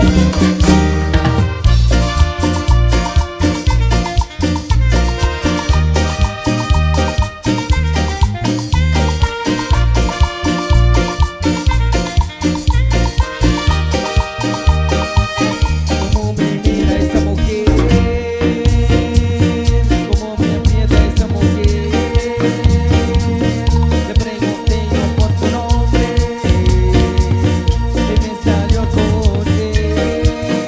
Como me mira esa mujer, como me aprieta esa mujer. Le pregunté yo por tu nombre y me salió con él.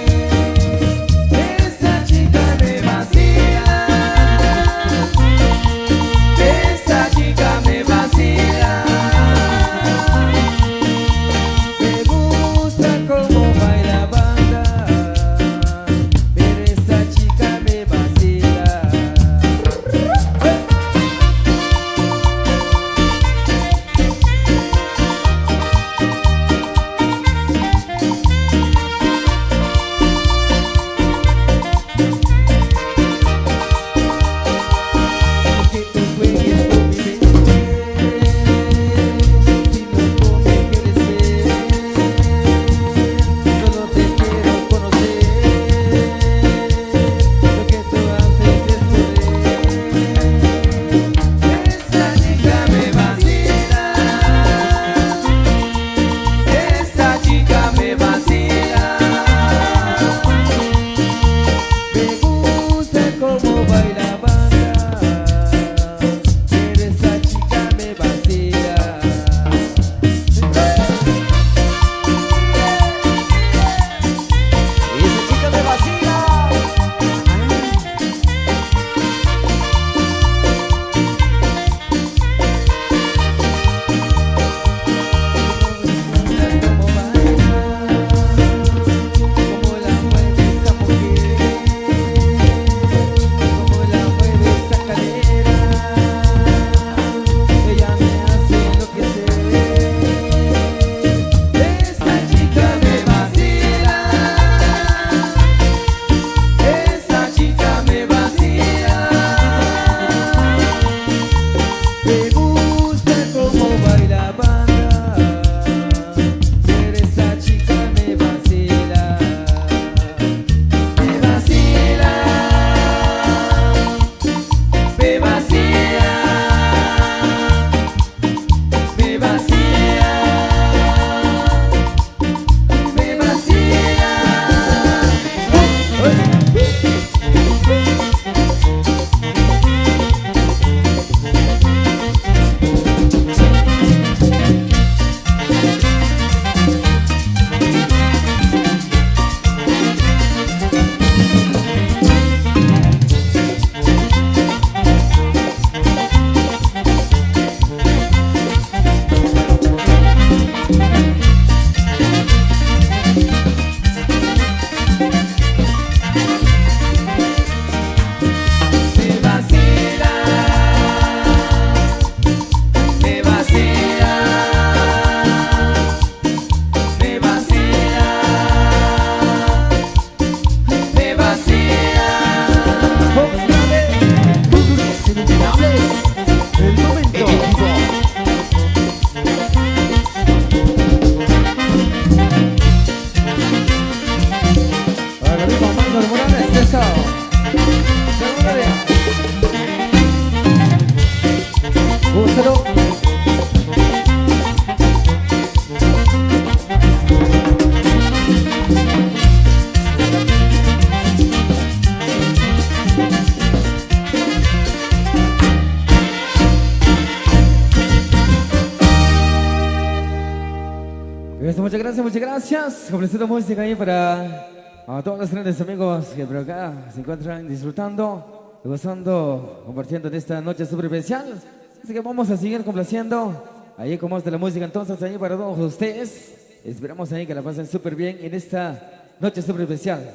Muchas gracias, muchas gracias. Complaciendo música ahí para a todos los grandes amigos que por acá se encuentran disfrutando, gozando, compartiendo en esta noche súper especial. Así que vamos a seguir complaciendo ahí como es de la música entonces ahí para todos ustedes. Esperamos ahí que la pasen súper bien en esta noche súper especial.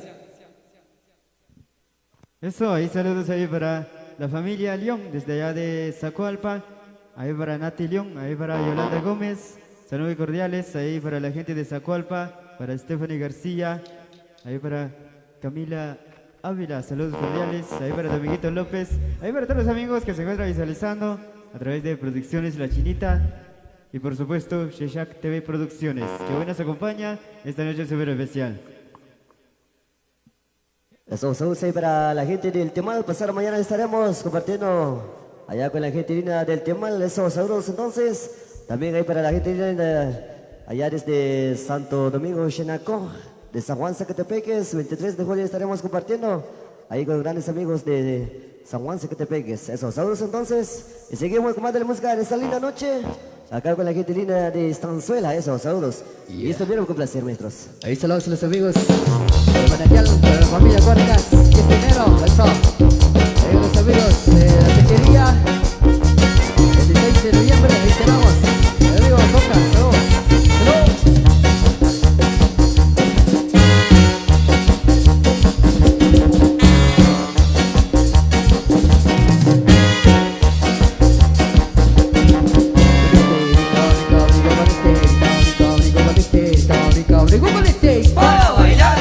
Eso, ahí saludos ahí para la familia León, desde allá de Zacualpa. Ahí para Nati León, ahí para Yolanda Gómez. Saludos cordiales ahí para la gente de Zacualpa, para Stephanie García, ahí para Camila Ávila, saludos cordiales, ahí para Dominguito López, ahí para todos los amigos que se encuentran visualizando a través de Producciones La Chinita y por supuesto Sheshak TV Producciones, que hoy nos acompaña esta noche súper especial. Eso, saludos ahí para la gente del Temal. Pasado mañana estaremos compartiendo allá con la gente linda del Temal. Eso, saludos entonces. También ahí para la gente linda allá desde Santo Domingo, Xenacó, de San Juan, Zacatepeques. 23 de julio estaremos compartiendo ahí con grandes amigos de San Juan, Zacatepeques. Eso, saludos entonces. Y seguimos con más de la música en esta linda noche. Acá con la gente linda de Estanzuela. Eso, saludos. Y estuvieron con placer, maestros. Ahí saludos a los amigos de Manantial, para la familia Cuarcas, que es dinero, eso. Ahí los amigos de la tequería, el 16 de noviembre, ahí tenemos. El amigo Coca, saludos. Saludos. Para bailar.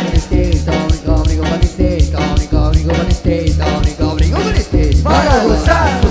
Para gozar.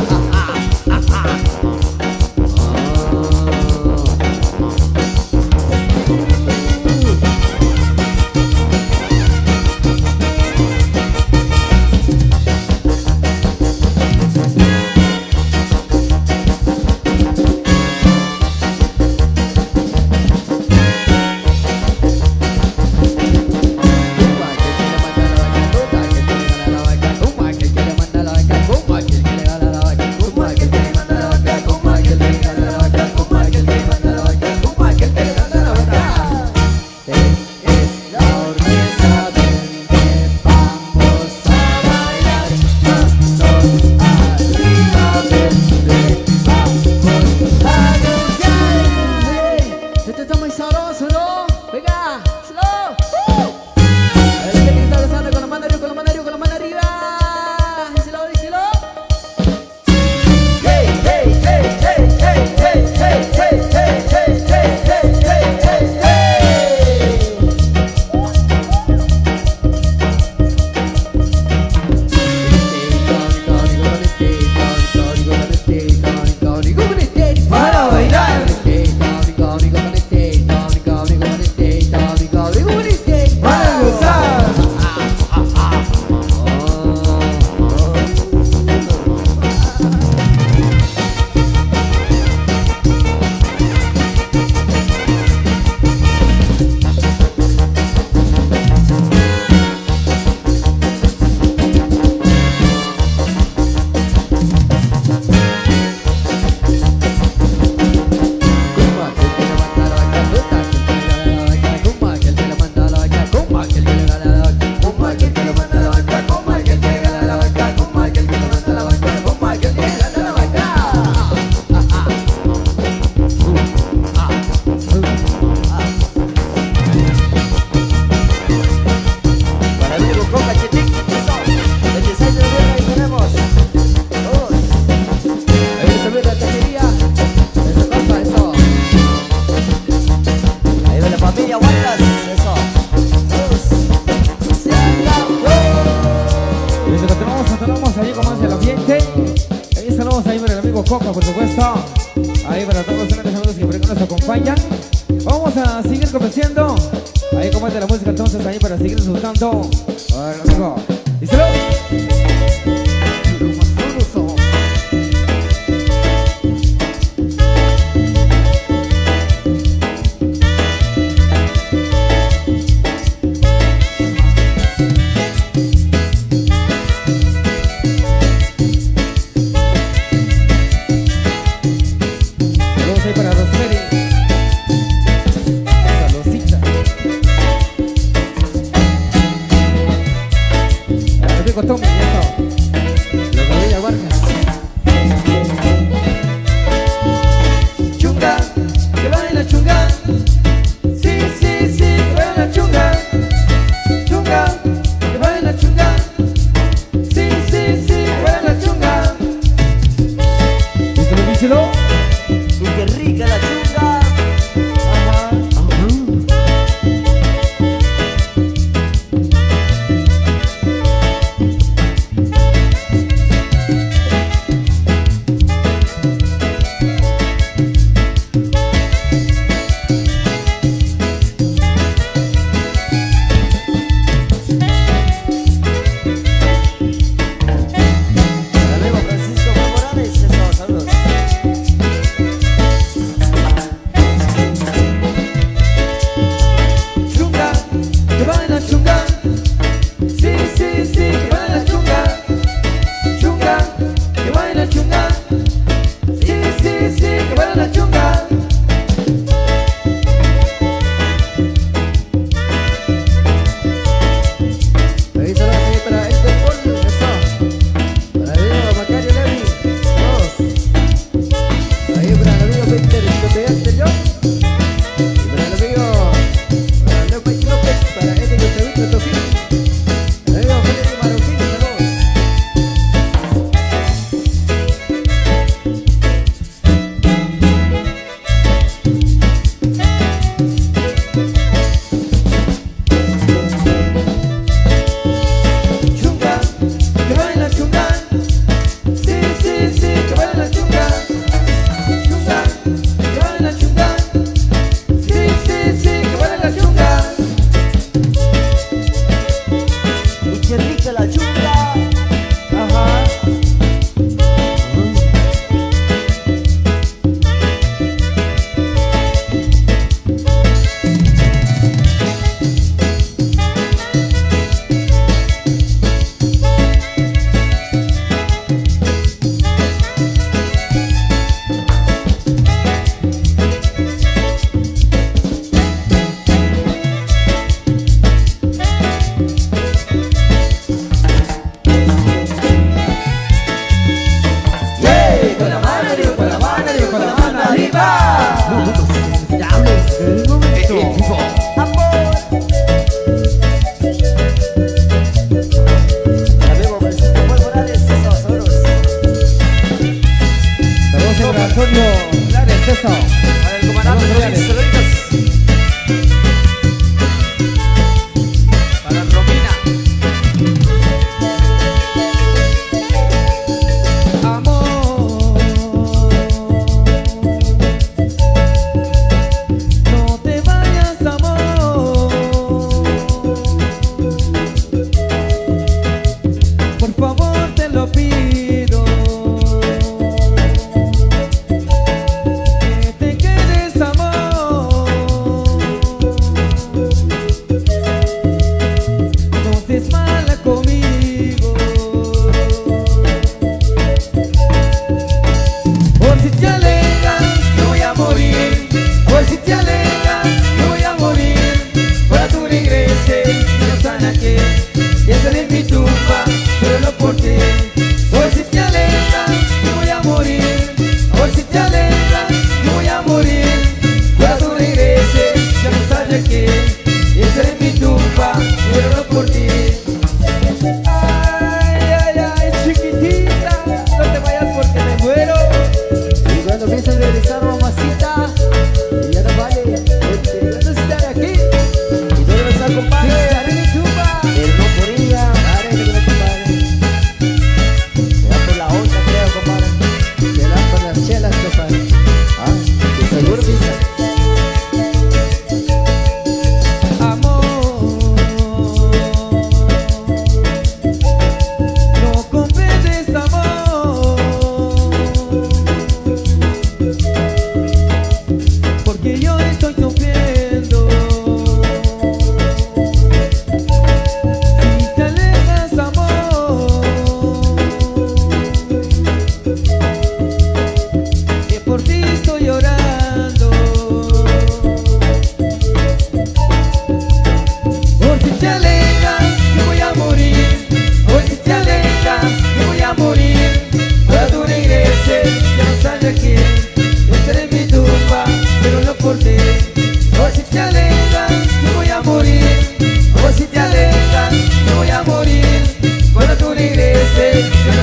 Coca, por supuesto. Ahí para todos los grandes amigos que por acá nos acompañan. Vamos a seguir complaciendo. Ahí como es de la música entonces, ahí para seguir disfrutando. A ver, amigo. Díselo. Saludos ahí para Rosemary. rica la chunga.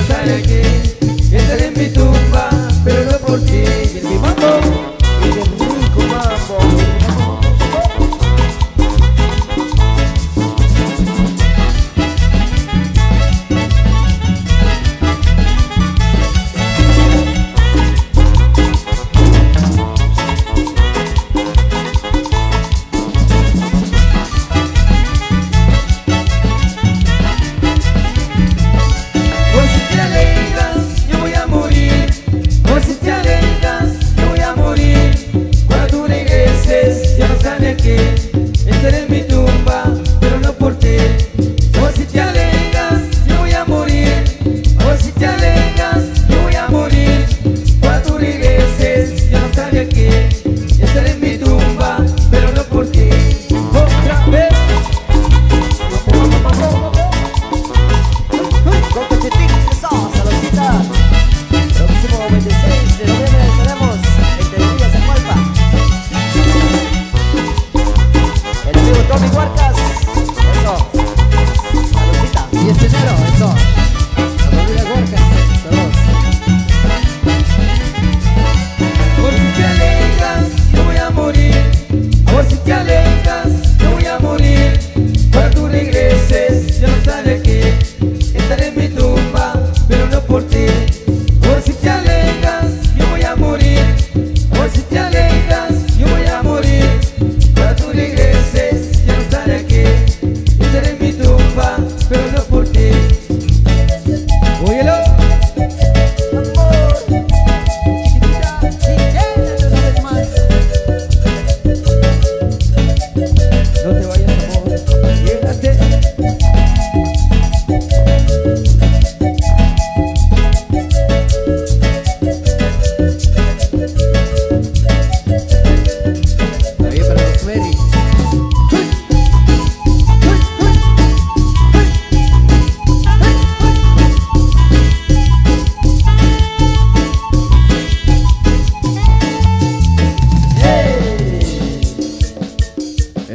Estaré aquí, estaré en mi tumba, pero no por ti. Y en mi mambo,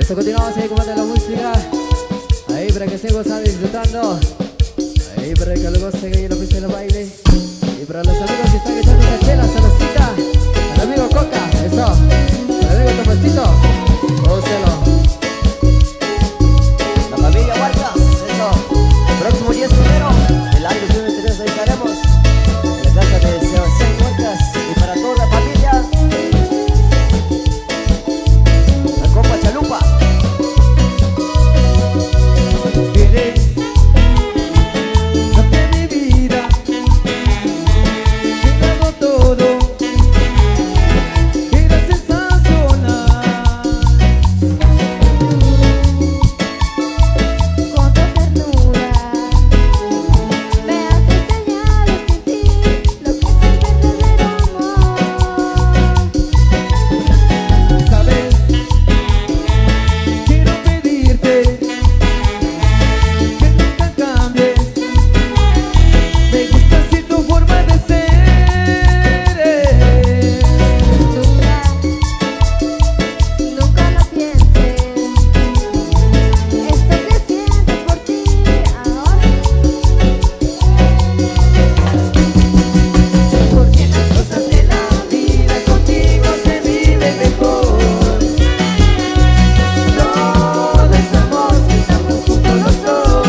Esto continuamos ahí con más de la música. Ahí para que sigan gozando y disfrutando. Ahí para que lo gocen ahí en la pista del baile. Y para los amigos que están echando una chela, saludcita. Al amigo Coca, eso. Al amigo Tomasito, gócelo. La familia Vargas, eso. El próximo 10 de enero, el año 2023, ahí estaremos. En la casa de Sebastián Vargas. Y para toda la familia, la compa Chalupa. Eres lo que mi vida te hago todo, eres sensacional. Con tu ternura me has enseñado a sentir lo que es el verdadero amor. ¿Sabes? Quiero pedirte que nunca cambies. Me gusta así tu forma de ser. Nunca lo pienses, estoy creciendo por ti ahora. Porque las cosas de la vida contigo se viven mejor. Todo es amor si estamos juntos los dos.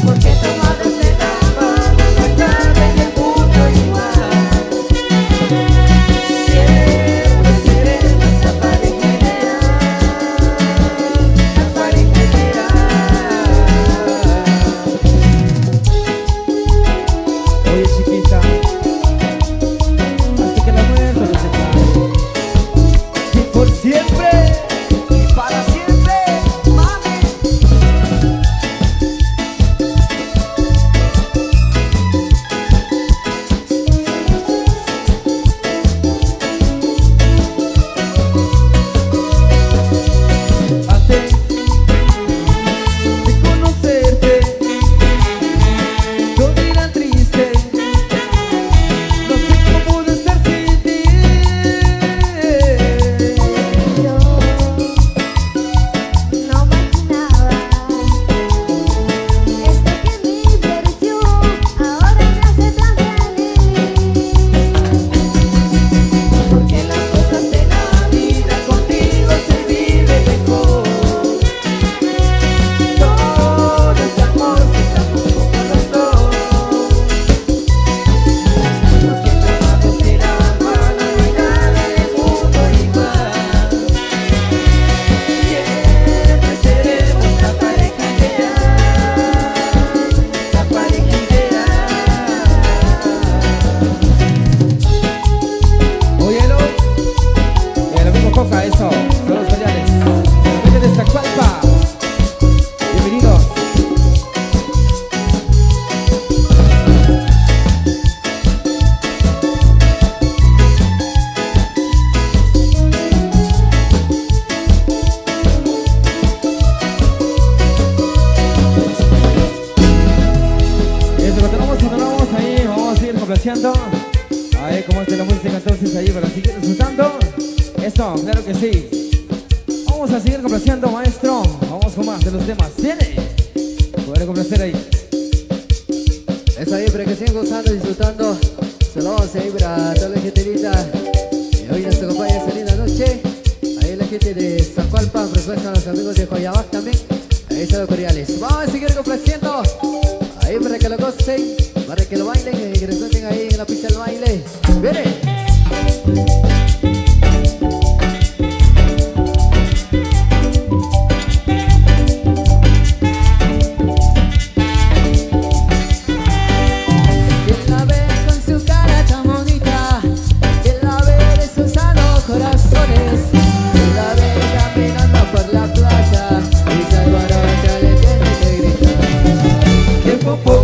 Porque tomados de la mano no hay nada en el mundo igual. Siempre seremos la pareja ideal, la pareja ideal. Oye chiquita, así que la muerte nos separe. Y por siempre. Y para siempre, mami. Antes de conocerte, todo era triste. No sé cómo puedo estar sin ti. Yo no imaginaba esto que mi versión ahora me hace tan feliz. Porque las cosas de la vida contigo se viven mejor. Todo es amor si estamos juntos los dos. Porque tomados de la mano no hay nada en el mundo igual. Siempre seremos la pareja ideal, la pareja ideal. Óyelo, el amigo Coca, eso, todos los cordiales. Gente de Zacualpa, bienvenidos. Y eso, continuamos ahí, vamos a seguir complaciendo. Ahí, como es de la música, entonces ahí para seguir disfrutando. Eso, claro que sí. Vamos a seguir complaciendo, maestro. Vamos con más de los temas. Viene. Poder complacer ahí. Eso ahí para que sigan gozando y disfrutando. Saludos ahí para toda la gente linda. Y hoy nos acompaña esta linda noche. Ahí la gente de Zacualpa, por supuesto a los amigos de Joyabac también. Ahí saludos cordiales. Vamos a seguir complaciendo. Ahí para que lo gocen, para que lo bailen y que disfruten ahí en la pista del baile. ¡Viene! Quien la ve con su cara tan bonita, quien la ve destrozando corazones, quien la ve caminando por la playa y se alborota le tiene que gritar. ¡Qué popó!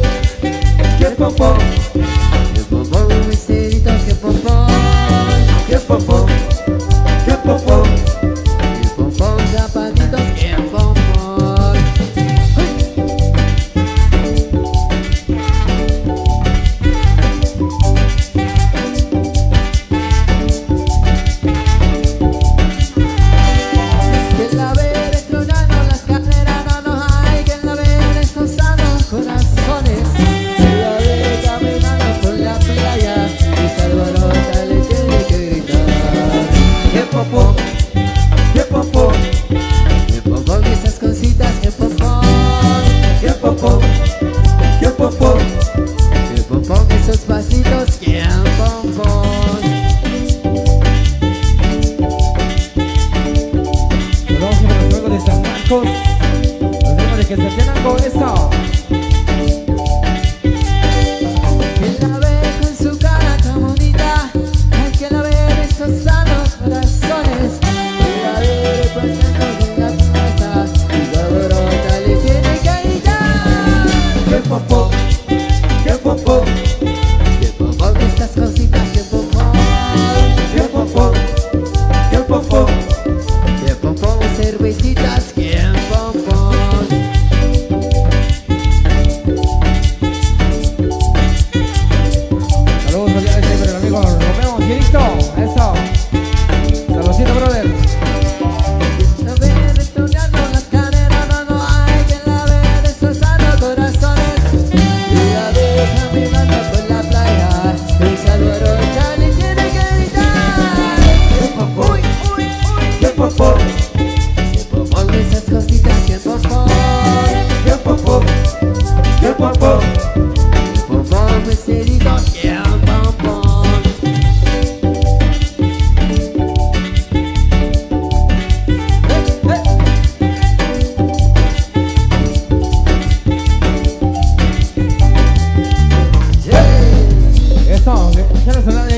¡Qué popó! Que popó, misterito, que popó.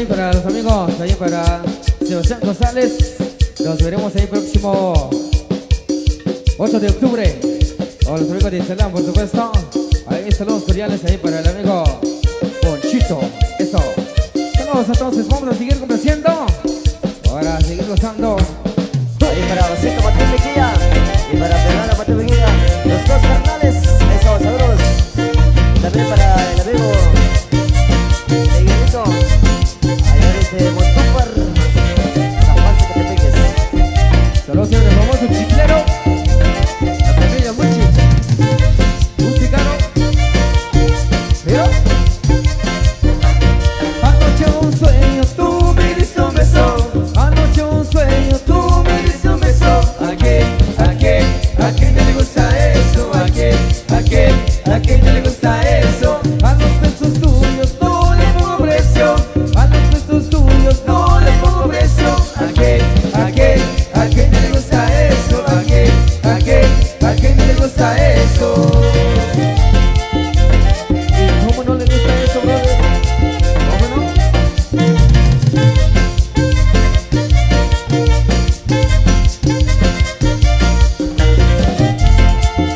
para los amigos, ahí para Sebastián González. Nos veremos ahí próximo 8 de octubre. O los amigos de Instagram, por supuesto. Ahí saludos cordiales ahí para el amigo Ponchito. Eso. Saludos entonces, vamos a seguir complaciendo. Para seguir gozando. Ahí para Josito Martín Mejía y para Fernanda Martín Mejía, los dos carnales, esos saludos. También para el amigo Miguelito, allá desde Montúpar, San Juan Zacatepeques. Saludos al famoso chiclero, la familia Muchi, musicano. Pero anoche un sueño, tú me diste un beso. Anoche un sueño, tú me diste un beso. ¿A quién no le gusta eso? ¿A quién no le gusta eso? A los besos tuyos no les pongo precio. A los besos tuyos no les pongo precio. ¿A quién no le gusta eso? ¿A quién no le gusta eso? ¿Y cómo no le gusta eso, brother? ¿Cómo no?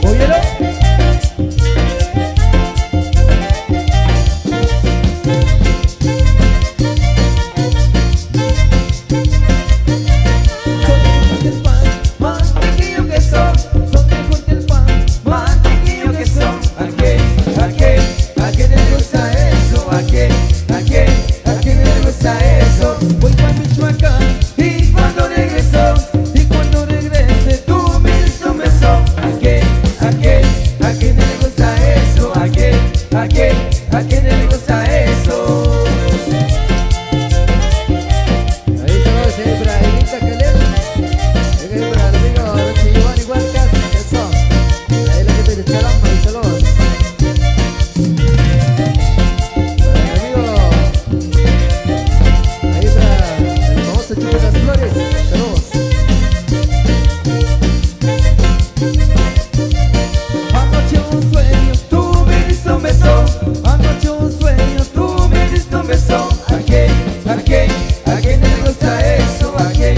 Óyelo. Mantequillo que son, son mejor que el pan. Mantequillo que son, ¿a quién le gusta eso? ¿A quién le gusta eso? Voy pa' Michoacán y cuando regrese tú me diste un beso. ¿A quién le gusta eso? ¿A quién le gusta eso? Ahí saludos ahí para Elita Calel. Ahí para el amigo Giovanni Huercas. Eso. Ahí la gente de Chalamba y saludos. Para el amigo. Ahí para el famoso Chico de las Flores. Saludos. Anoche un sueño, tú me diste un beso. Anoche un sueño, tú me diste un beso. ¿A quién no le gusta eso? ¿A quién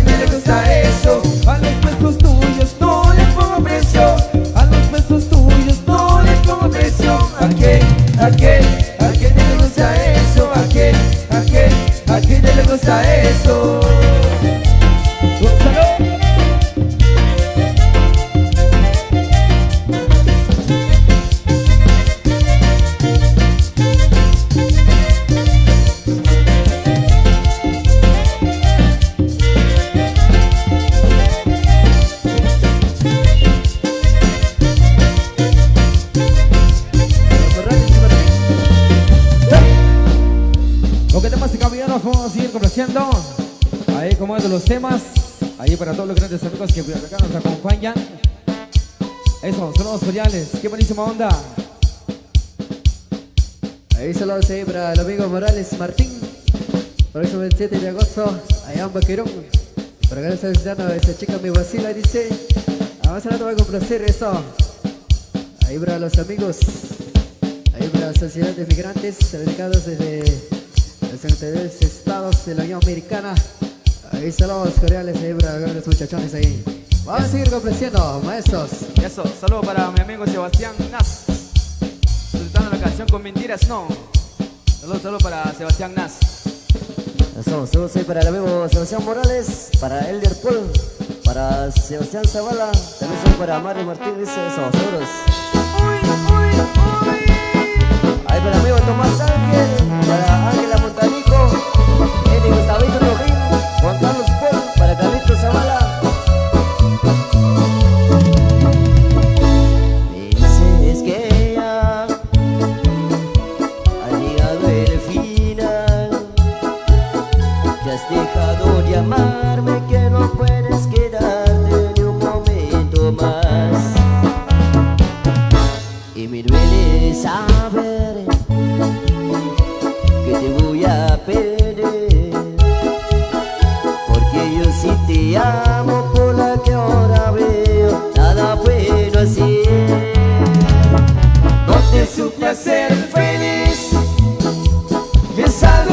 no le gusta eso? A los besos tuyos no les pongo precio. A los besos tuyos no les pongo precio. ¿A quién no le gusta eso? ¿A quién no le gusta eso? ¡Salud! Ok, damas y caballeros, vamos a seguir complaciendo. Ahí como es de los temas. Ahí para todos los grandes amigos que acá nos acompañan. Eso, saludos cordiales. Qué buenísima onda. Ahí saludos ahí para el amigo Morales Martín. Próximo 27 de agosto, allá en Baquerón. Por acá está visitando a esa chica me vacila, dice. Vamos a va a complacer eso. Ahí para los amigos. Ahí para la Sociedad de Migrantes, dedicados desde los 32 estados de la Unión Americana. Ahí saludos cordiales ahí para los grandes muchachones ahí. Vamos a seguir complaciendo, maestros. Eso, saludo para mi amigo Sebastián Nas. Disfrutando la canción con mentiras, no. Saludo para Sebastián Nas. Eso, saludos ahí para el amigo Sebastián Morales, para Elder Paul, para Sebastián Zavala, también son para Mario Martín, dice eso, saludos. Ahí para el amigo Tomás Ángel, para Ángela Montanico, Eddie Gustavito Rojín, Juan Carlos Paul, para Carlitos Zavala. Dices que ya ha llegado el final, que has dejado de amarme, que no puedes quedarte ni un momento más. Y me duele saber que te voy a perder, porque yo sí te amo, por la que ahora veo nada bueno hacer. No te supe hacer feliz, y es algo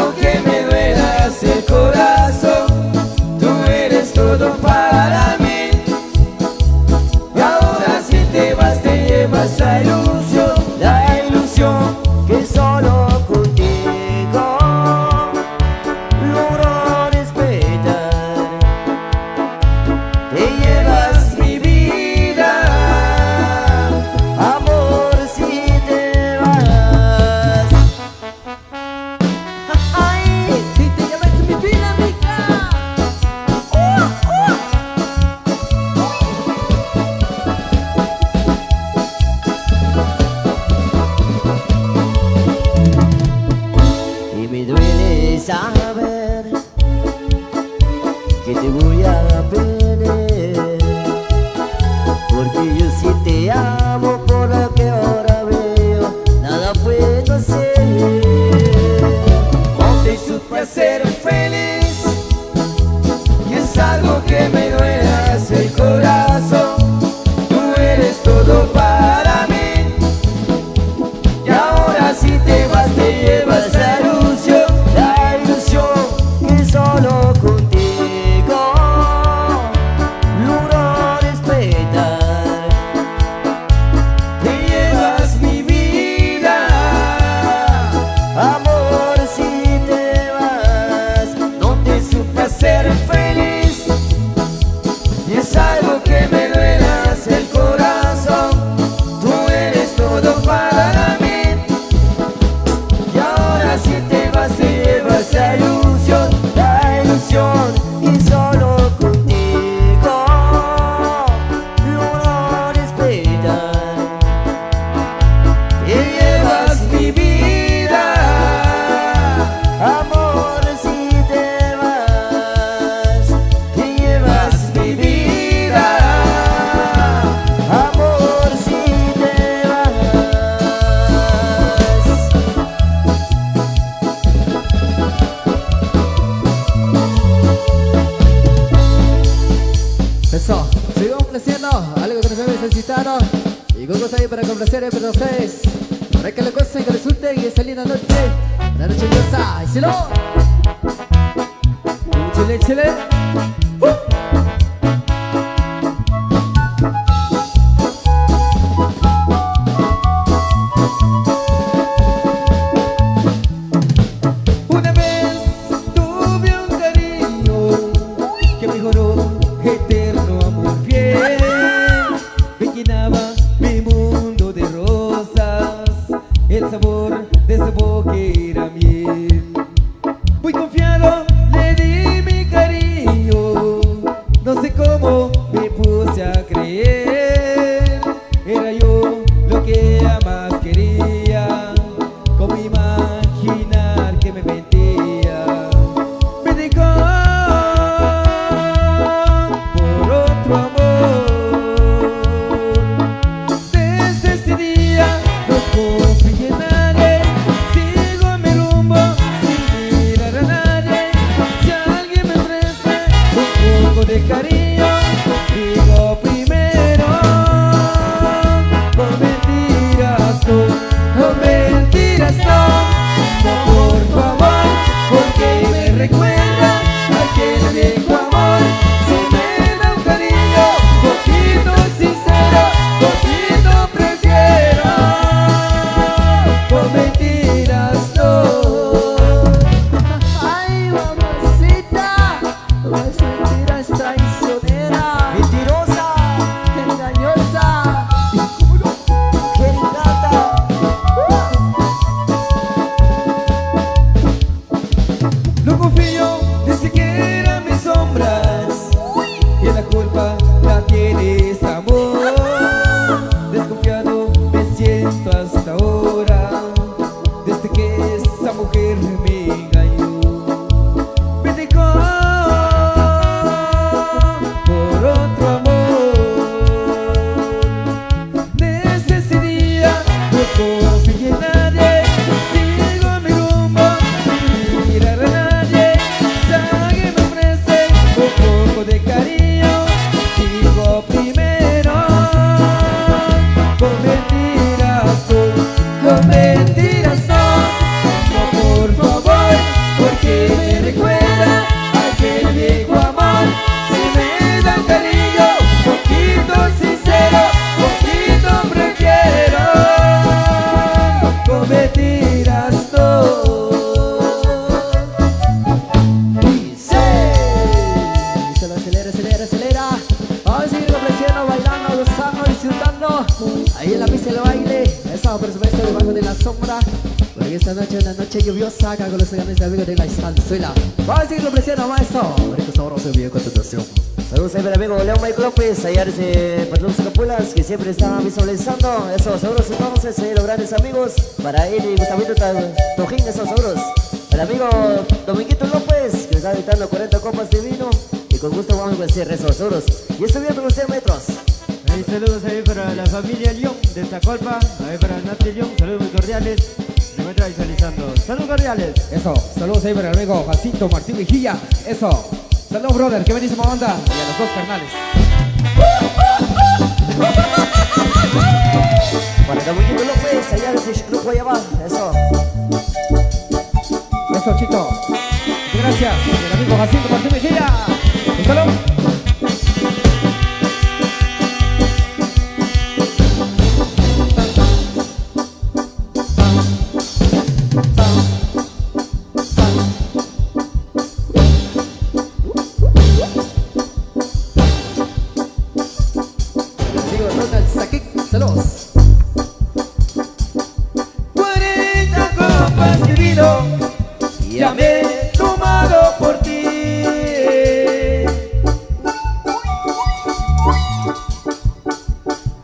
duele saber que te voy a perder, porque yo sí te amo, por lo que ahora veo, nada puedo hacer. No te supe hacer feliz y es algo que me duele hacia el corazón. Tú eres todo para mí y ahora si te vas te llevas la ilusión que solo contigo logro respetar. te llevas mi vida. Amor, si te vas, No te supe hacer feliz y es algo que me duele hacia el corazón. Tú eres todo para mí y ahora si te vas te llevas la ilusión que solo contigo logro respetar. te llevas mi vida. Amor, si te vas, Te llevas mi vida. amor, si te vas. Eso, sigo complaciendo algo que nos habéis necesitado y Gogo ahí para complacer a ustedes, para que le goce y que resulte y esa linda noche, una noche lluviosa. Y si no, Chile, chile. Una vez tuve un cariño que mejoró eterno amor fiel. Me llenaba mi mundo de rosas, el sabor de su boca era miel. Muy confiado le di mi cariño, no sé cómo me puse a creer. Era yo lo que ella más quería, como imaginar que me mentía. Me dejó por otro amor. Desde ese día no confío en nadie, sigo mi rumbo sin mirar a nadie. Si alguien me ofrece un poco de cariño, digo primero, con mentiras no, con mentiras no por tu amor, porque me recuerda aquel viejo amor. Si me da un cariño, poquito sincero, poquito prefiero, con mentiras no. ay mamacita, las mentiras traicionera, Mentirosa, engañosa. que ingrata. No confío desde que eran mis sombras, y la culpa la tienes amor. Desconfiado me siento hasta ahora, desde que esa mujer me engañó. Me dejó por otro amor. Desde ese día no confío en nadie, sigo mi rumbo sin mirar a nadie. Si alguien me ofrece un poco de cariño, digo primero, con mentiras no por favor, porque me recuerda aquel viejo amor. Si me dan cariño, poquito sincero, poquito prefiero, con mentiras no. Y se lo acelera, acelera, acelera. Vamos a seguir complaciendo, bailando, gozando, disfrutando. Ahí en la pista del baile. Eso, por supuesto, debajo de la sombra. Porque esta noche es una noche lluviosa acá con los grandes amigos de la estanzuela. Vamos a seguir complaciendo, maestro. Rico sabroso bien con continuación. Saludos ahí para el amigo León Mike López, allá desde Patrón Capulas, que siempre está visualizando esos seguros entonces, los grandes amigos, para él y Gustavito Tojín, esos seguros. El amigo Dominguito López, que está gritando 40 copas de vino. Y con gusto vamos a hacer esos solos. Y estoy bien con usted, metros. Ahí saludos ahí para la familia León de Zacolpa. Ahí para Nati León, saludos muy cordiales. Se encuentra visualizando. Saludos cordiales. Eso, saludos ahí para el amigo Jacinto Martín Vigilla. Eso, saludos brother, que buenísima onda. Y a los dos carnales. Para Dominguito López, allá desde Grupo Yabá. Eso. Eso, Chito. Muchas gracias. Y el amigo Jacinto Martín Vigilla. Un saludo. Amigo Ronald Saquic, saludos. 40 copas de vino ya me he tomado por ti.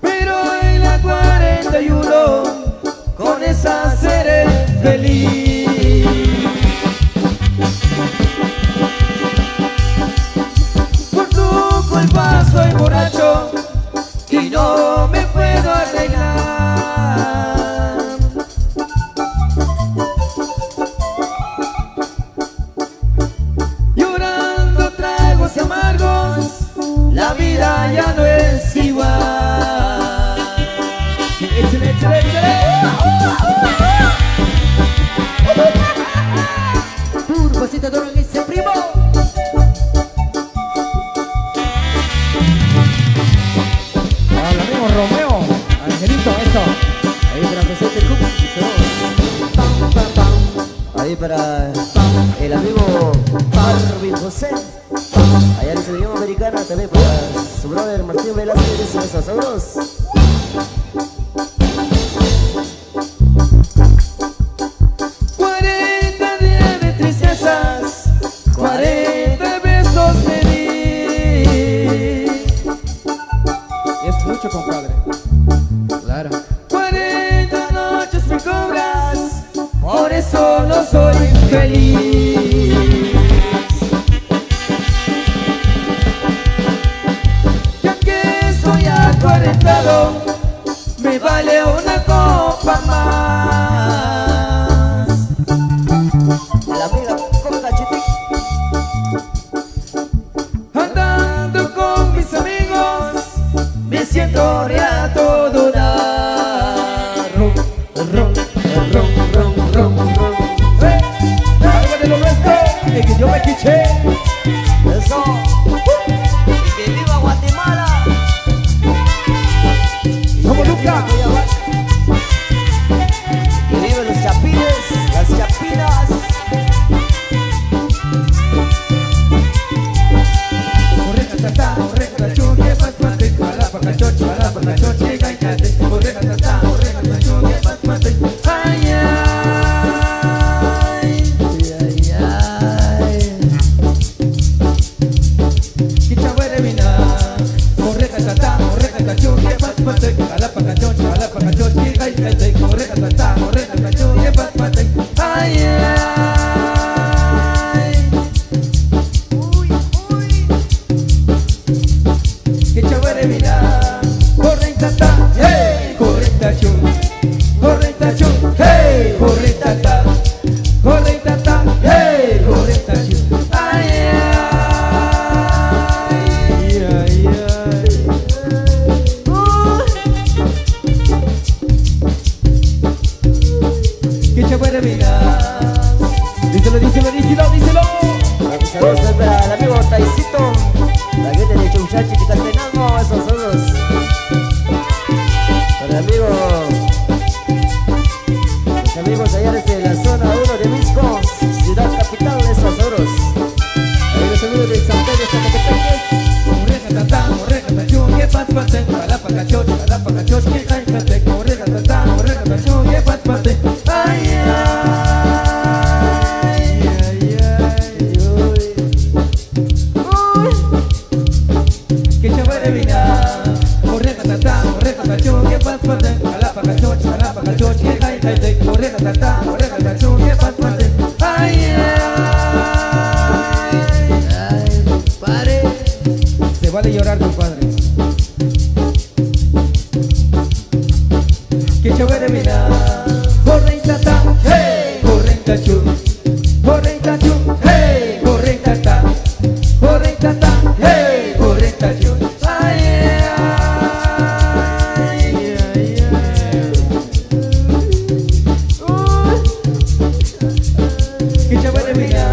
Pero en la 41 con esa seré feliz. Por tu culpa soy borracho y no me puedo arreglar. Llorando tragos amargos, la vida ya no es igual. Échale, échale, échale. Turbocita de oro en ese primo. Al amigo Romeo, Angelito, eso. Ahí para presente el grupo. Pam, pam, pam. Ahí para el amigo Marvin José. Allá en Selección Americana también para su brother Martín Velázquez. Esos sabros. 40 días de tristezas, 40 besos de di. Es mucho, compadre. Claro. 40 noches me cobras, por eso no soy feliz. Ya que estoy acuarentado, me vale una copa más. La amiga Coca Chitic. Andando con mis amigos, me siento a todo dar. Ron, ron, ron, ron, ron, ron. Algo de lo nuestro, de que yo me quiché. Eso. Y que viva Guatemala. Como nunca. Que viven los chapines, las chapinas. Ay, ay, ay. Ay, ay. Uy, uy. Que chévere mira, correcta, hey, correcta chun, hey, correcta, hey, correcta chun. Ay, ay, ay, ay. Que chévere mira. Díselo, díselo, díselo, díselo. Saludos para el amigo Taicito. La gente de Chunchachi que Castenango. Esos saludos. Para el amigo. Los amigos allá desde la zona 1 de Misco, ciudad capital. Esos saludos. Ahí los amigos de San Pedro, Zacatepeques. Ay, ay, ay, ay, uy. vale llorar, compadre. Que chévere mira. Corre tata, hey, corre tachu. Corre tachu, hey, corre tata. Corre tata, hey, corre tachu. Ay, ay, ay, ay. Que chévere mira.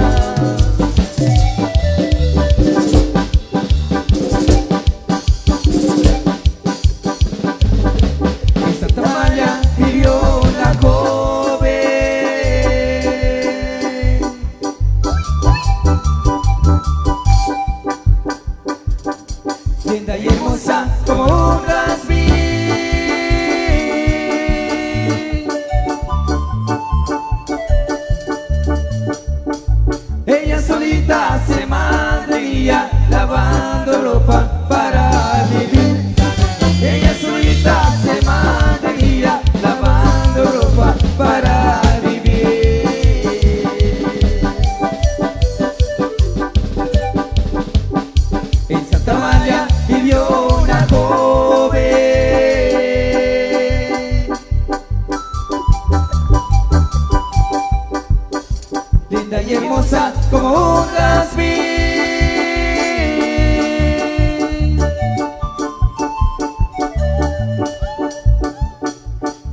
Linda y hermosa como un jazmín. Ella solita se mantenía lavando ropa para vivir. Ella solita se mantenía lavando ropa para vivir. En Santa Amalia vivió una joven, linda y hermosa como un jazmín.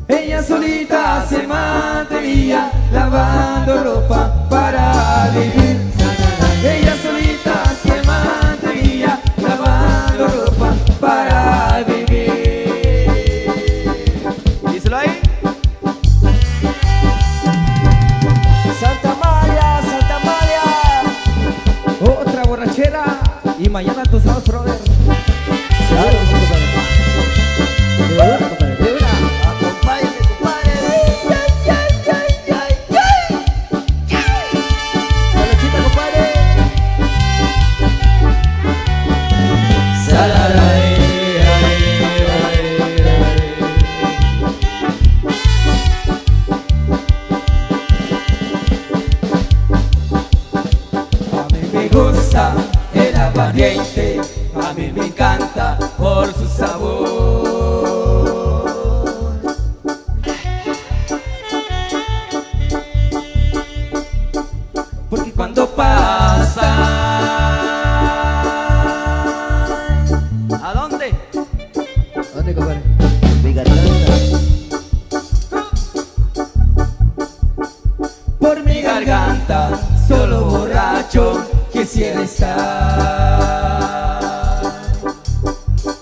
Ella solita se mantenía lavando ropa para vivir. Ella solita se mantenía lavando ropa para vivir. Díselo ahí. Santa Amalia, Santa Amalia. Otra borrachera y mañana tú sabes, brother. Claro, sí, compadre. De una, compadre, de una. Acompáñame, compadre. Saludcita, compadre. Salaray, a mí me gusta el aguardiente, a mí me encanta por su sabor. Porque cuando pasa, ¿a dónde? ¿Dónde, compadre? Mi garganta. por mi garganta, solo borracho quisiera estar.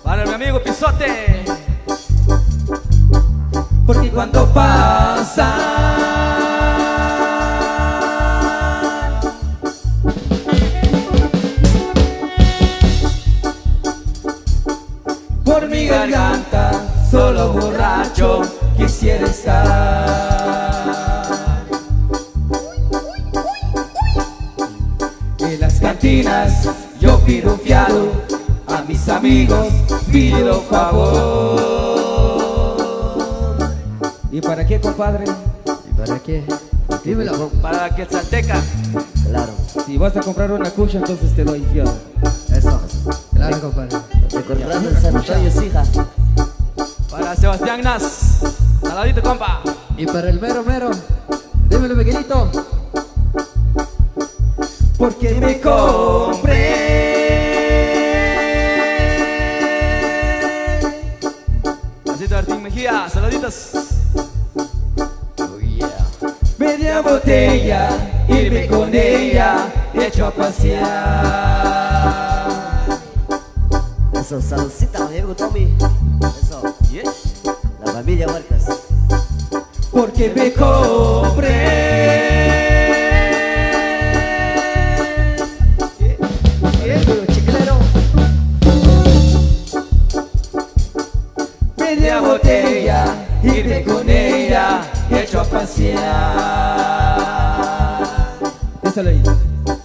Para mi amigo Pisote. Porque cuando pasa, por mi garganta, solo borracho quisiera estar. En las cantinas yo pido fiado, a mis amigos pido favor. ¿Y para qué, compadre? ¿Y para qué? Dímelo. Para que el Salteca. Claro. Si vas a comprar una cucha, entonces te doy fiado. Eso. Claro, compadre. Recordando el sanatorio, hija. Para Sebastián Nas. Saladito, compa. ¿Y para el mero mero? Dímelo, Miguelito. Porque me compré Asito Martín Mejía. Saluditos. Oh, yeah. media botella, irme con ella, hecho a pasear. Eso, saludcita, mi amigo Tommy. Eso, Yeah. la familia Huercas. Porque me compré Chiquilero. media botella, irme con ella, hecho a pasear. Díselo ahí.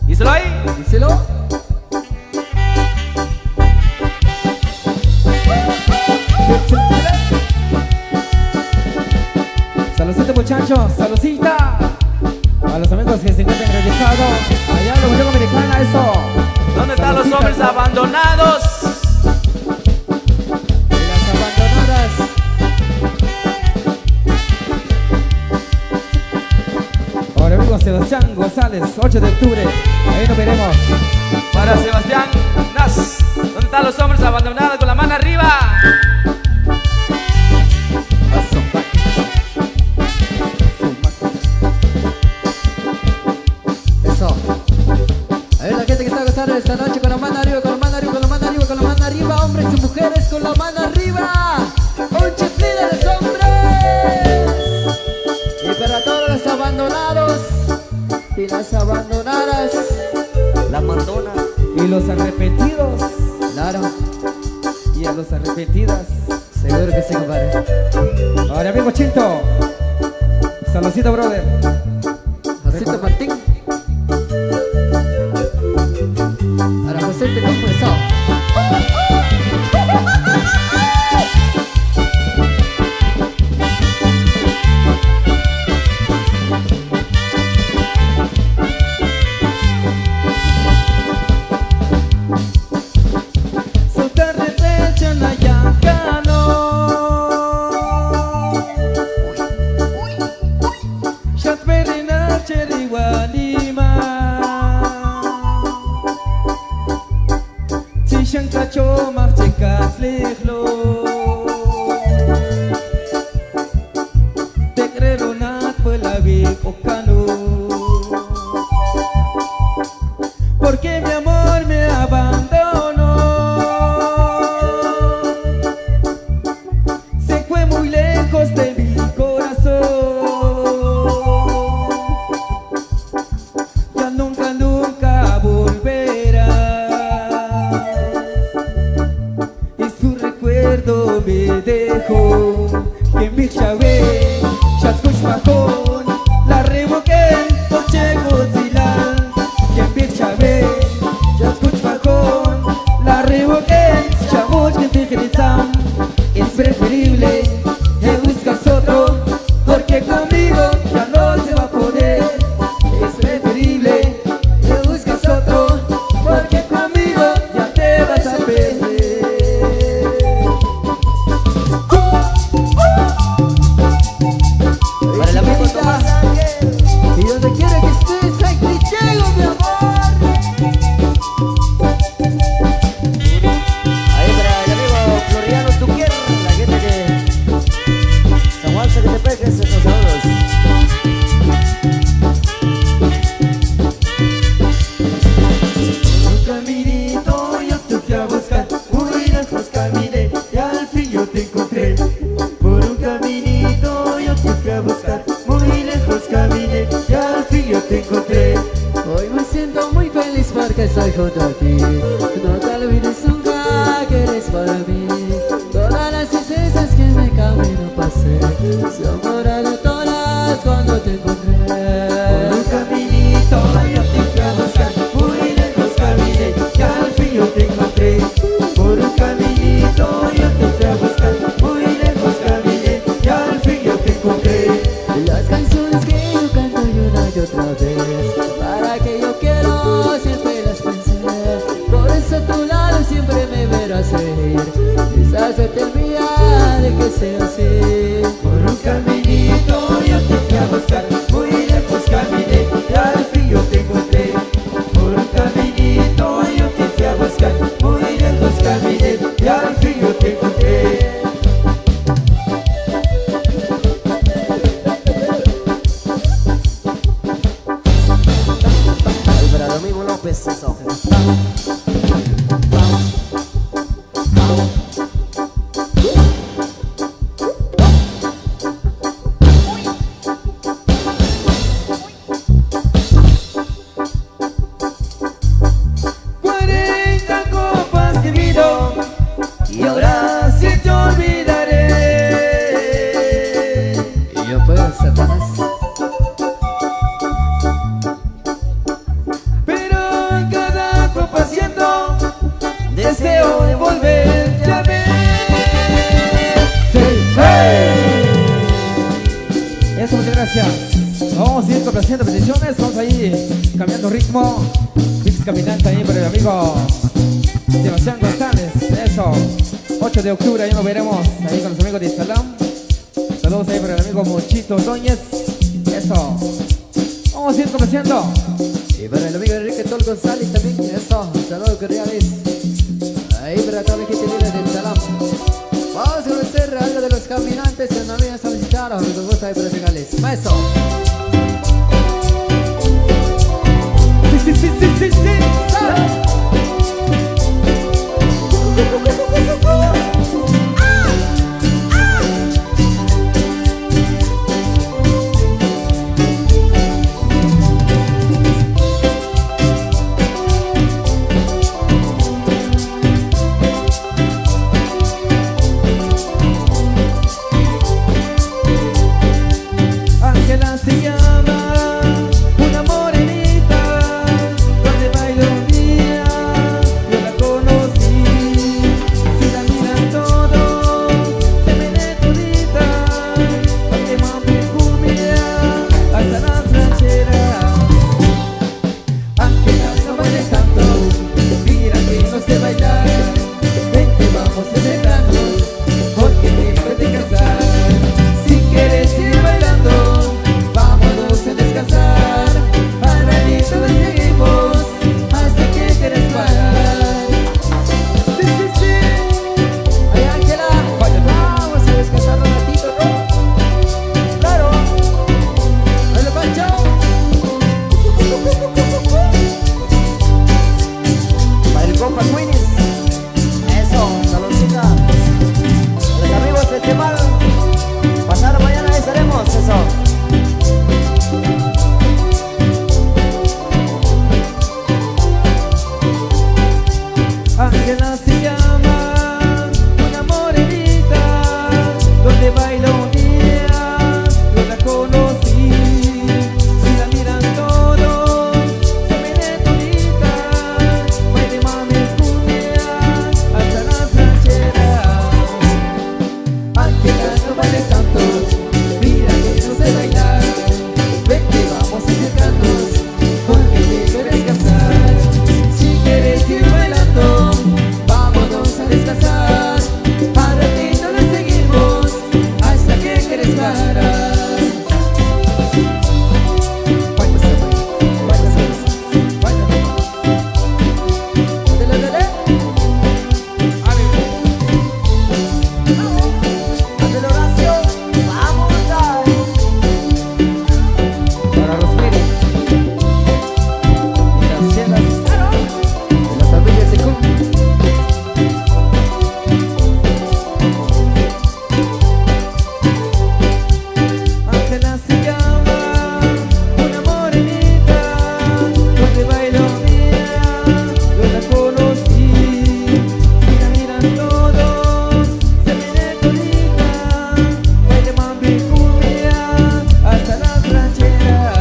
Díselo ahí. Díselo. Saludcita, muchachos, saludcita. A los amigos que se encuentran realizados allá en la Unión Americana, eso. ¿Dónde están los Saludcita, hombres ¿no? abandonados? octubre. Ahí nos veremos. Para Sebastián Nas, ¿dónde están los hombres abandonados con la mano arriba? Eso. A ver la gente que está gozando esta noche con la mano arriba, con la mano arriba, con la mano arriba, con la mano arriba, hombres y mujeres con la mano arriba. Un chiflido de los hombres. Y para todos los abandonados y las abandonadas, La mandona. Y los arrepentidos. claro, Y a los arrepentidas. seguro que sí, compadre. Ahora, amigo Chinto. Saludcito, brother. Josito Martín. Para José te confesó. Porque mi amor me abandonó, se fue muy lejos de mi corazón. Ya nunca, nunca volverá. Y su recuerdo me dejó. Que mi chave, ya escuchó la revoqué, noche Godzilla. Que mi chave, ya escuchó la revoqué, chavos que te gritan. Es preferible que buscas otro, porque conmigo ya no se va a poder. Es preferible que buscas otro, porque conmigo ya te vas a perder. Para el amigo Tomás Ángel. Y donde quiera que estés, ahí te llego, mi amor. Ahí para el amigo Floriano Tuquier, la gente de San Juan Zacatepec, esos saludos. Un caminito yo te fui a buscar, muy lejos caminé y al fin yo te encontré. Por un caminito yo te fui a buscar, muy lejos caminé y al fin yo te encontré. Hoy me siento muy feliz porque estoy junto a ti. No te olvides nunca que eres para mí. Todas las tristezas que en mi camino pasé se han borrado todas cuando te encontré. Por un caminito yo te fui a buscar, muy lejos caminé y al fin yo te encontré. Por un caminito yo te fui a buscar, muy lejos caminé y al fin yo te encontré. Las canciones que yo canto y una y otra vez, para que yo quiero siempre las pensé. Por eso a tu lado siempre me verás reír. Quizás se te olvida de que sea así. Por un caminito yo te fui a buscar, muy lejos caminé y al fin yo te encontré. Por un caminito yo te fui a buscar, muy lejos caminé y al fin yo te encontré. Ahí para el amigo López, eso. Y ahora sí te olvidaré. Y yo pues, Satanás. Pero en cada copa siento deseo de volverte a ver. Eso, muchas gracias. Vamos a ir complaciendo peticiones. Vamos a ir cambiando ritmo. Mix caminante ahí para el amigo Sebastián González. Eso. 8 de octubre, ahí nos veremos ahí con los amigos de Instagram. Saludos ahí para el amigo Monchito Ordóñez. Eso. Vamos a ir complaciendo. Y para el amigo Enrique Tol González también, eso, saludos cordiales. Ahí para toda la gente linda del Salam. Vamos a conocer algo de los caminantes que nos habían solicitado, a nos gusta de practicarles. Maestro. Sí. Ángela se llama, una morenita, donde bailo un día, yo la conocí. Si la miran todos, se viene todita, porque mami cumbia, hasta las rancheras. Ángela, no bailes tanto, mira que no sé bailar, vente vamos a sentarnos, porque te puede cansar. Si quieres ir bailando, vámonos a descansar. Paradito nos seguimos hasta que quieres parar. Sí. Ay, Ángela, vamos a descansar un ratito, ¿no? Claro. Ahí lo Pancho. Para el compa Queenies. Eso, saludcita. A los amigos de Temal. Pasar mañana estaremos, eso. Ángela se llama, una morenita, donde baila un día, yo la conocí. Si la miran todos, se viene todita, baile mami cumbia, hasta las rancheras. Ángela, no bailes tanto, mira que no sé bailar, vente vamos a acercarnos, porque te quieres cansar. Si quieres ir bailando, vámonos a descansar. Para ti no nos seguimos hasta que quieres parar. Ándale, Horacio. Vamos a. Para Rosemary y las chelas de la familia Secú. Ángela se llama, una morenita, donde baila un día, yo la conocí. Si la miran todos, se viene todita, baile mami cumbia, hasta las rancheras.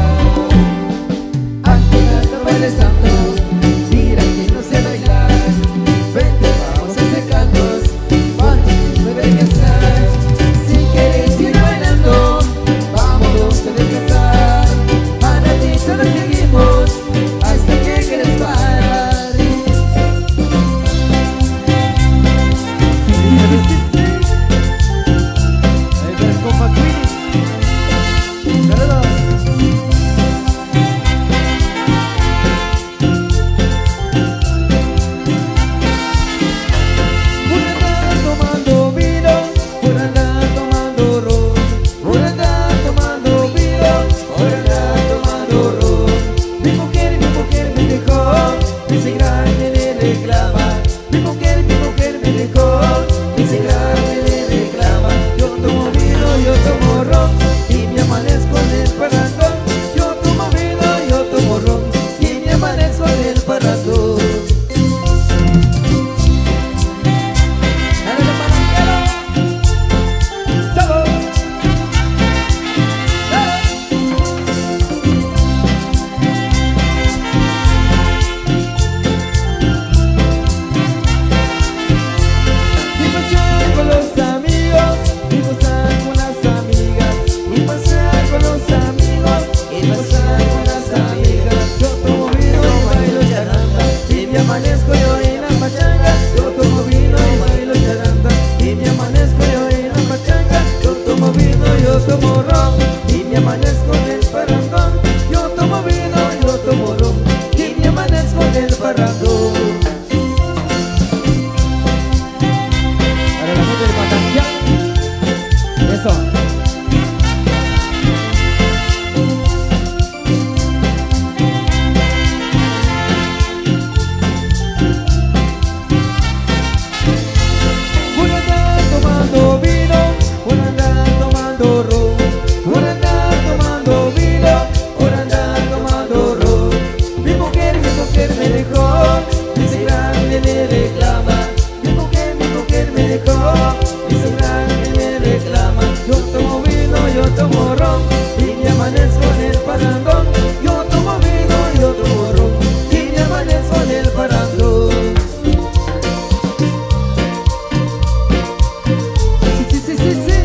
Ángela, no bailes tanto, mira que no sé bailar, vente vamos a secarnos, porque me voy a cansar. Si quieres ir bailando, vámonos a descansar. Para ti solo seguimos hasta que quieres parar. Ahí va el compa Queenies. Saludos. parrandón. Para la gente de Patanquián. Eso. Por andar tomando vino, por andar tomando ron, por andar tomando vino, por andar tomando ron. Mi mujer me dejó, ese grande me reclama. Mi mujer me dejó, ese grande me reclama. Yo tomo vino, yo tomo ron, y me amanezco en el parrandón. Yo tomo vino, yo tomo ron, y me amanezco en el parrandón. Sí, sí, sí, sí, sí.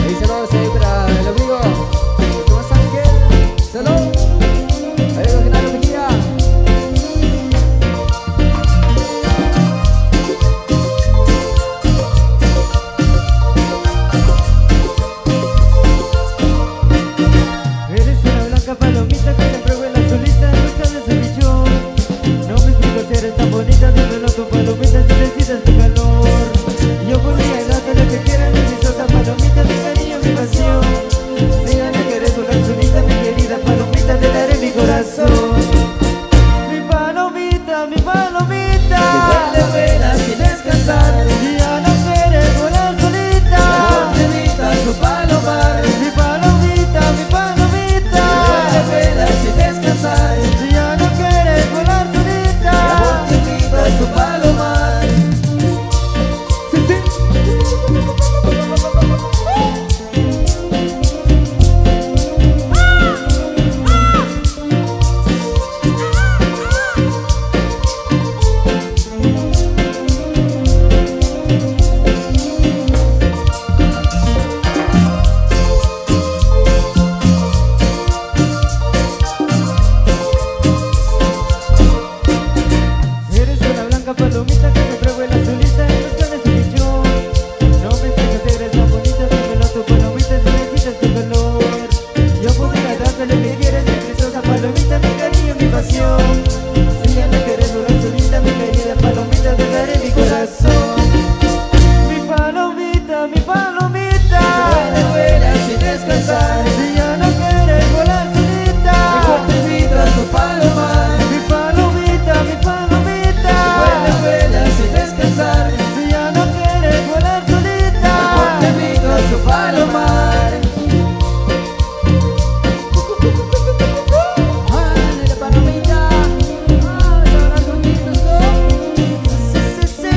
Y saludos ahí para el amigo Tomás Ángel. Saludos. Amigo Genaro Mejía. Eres una blanca palomita que siempre vuela solita en busca de su bichón. No me explico si eres tan bonita, dímelo tu palomita si necesitas tu calor. Yo podría darte lo que quieras, mi vistosa palomita, mi cariño, mi pasión. Dígame que eres una solita, mi querida palomita, te daré mi corazón. Mi palomita, mi palomita, que vuela sin descansar. Ya no quieres volar solita, te invita a su palomar. Mi palomita, mi palomita, que vuela sin descansar. Ya no quieres volar solita, te invito a su palomar. Sí, sí. Eres una blanca palomita que siempre vuela solita en busca de su bichón. No me explico si eres tan bonita, dímelo tu palomita si necesitas tu calor. Yo podría darte lo que quieres, mi preciosa palomita, mi cariño, mi pasión. Si ya no quieres volar solita, mi querida palomita, te daré mi corazón. Mi palomita, mi palomita, que vuela sin descansar. Si ya no quieres volar solita, mejor te invito a su palomar. Mi palomita, mi palomita, que vuela sin descansar. Si ya no quieres volar solita, mejor te invito a su palomar. Ay, la palomita, vamos a hablar juntitos, ¿no? Sí, sí, sí, sí.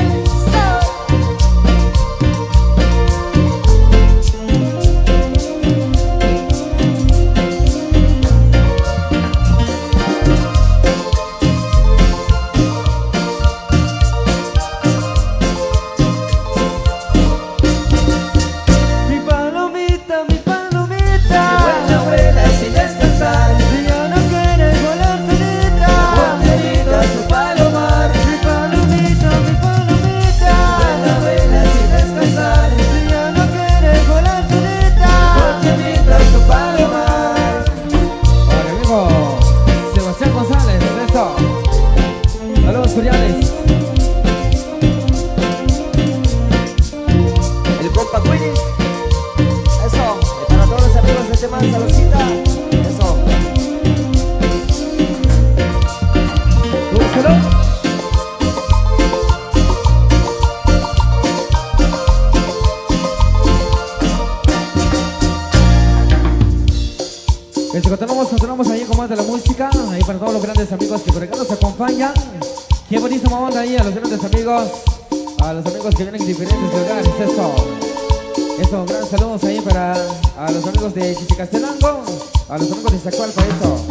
Mi palomita, que vuela sin descansar. Si ya no quieres volar solita, te invito a su palomar. Mi palomita, que vuela sin descansar. Si ya no quieres volar solita, te invito a su palomar. Para el amigo Sebastián González. Eso. Saludos cordiales. El compa Queenie. Eso. Y para todos los amigos de Temán, saludcita. Eso. Búscalo. Continuamos ahí con más de la música. Ahí para todos los grandes amigos que por acá nos acompañan. Qué buenísima onda ahí a los grandes amigos. A los amigos que vienen de diferentes lugares. Eso, gran saludos ahí para a los amigos de Chichicastenango, a los amigos de Zacualpa, eso.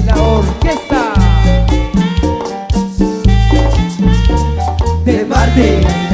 la orquesta de Martín.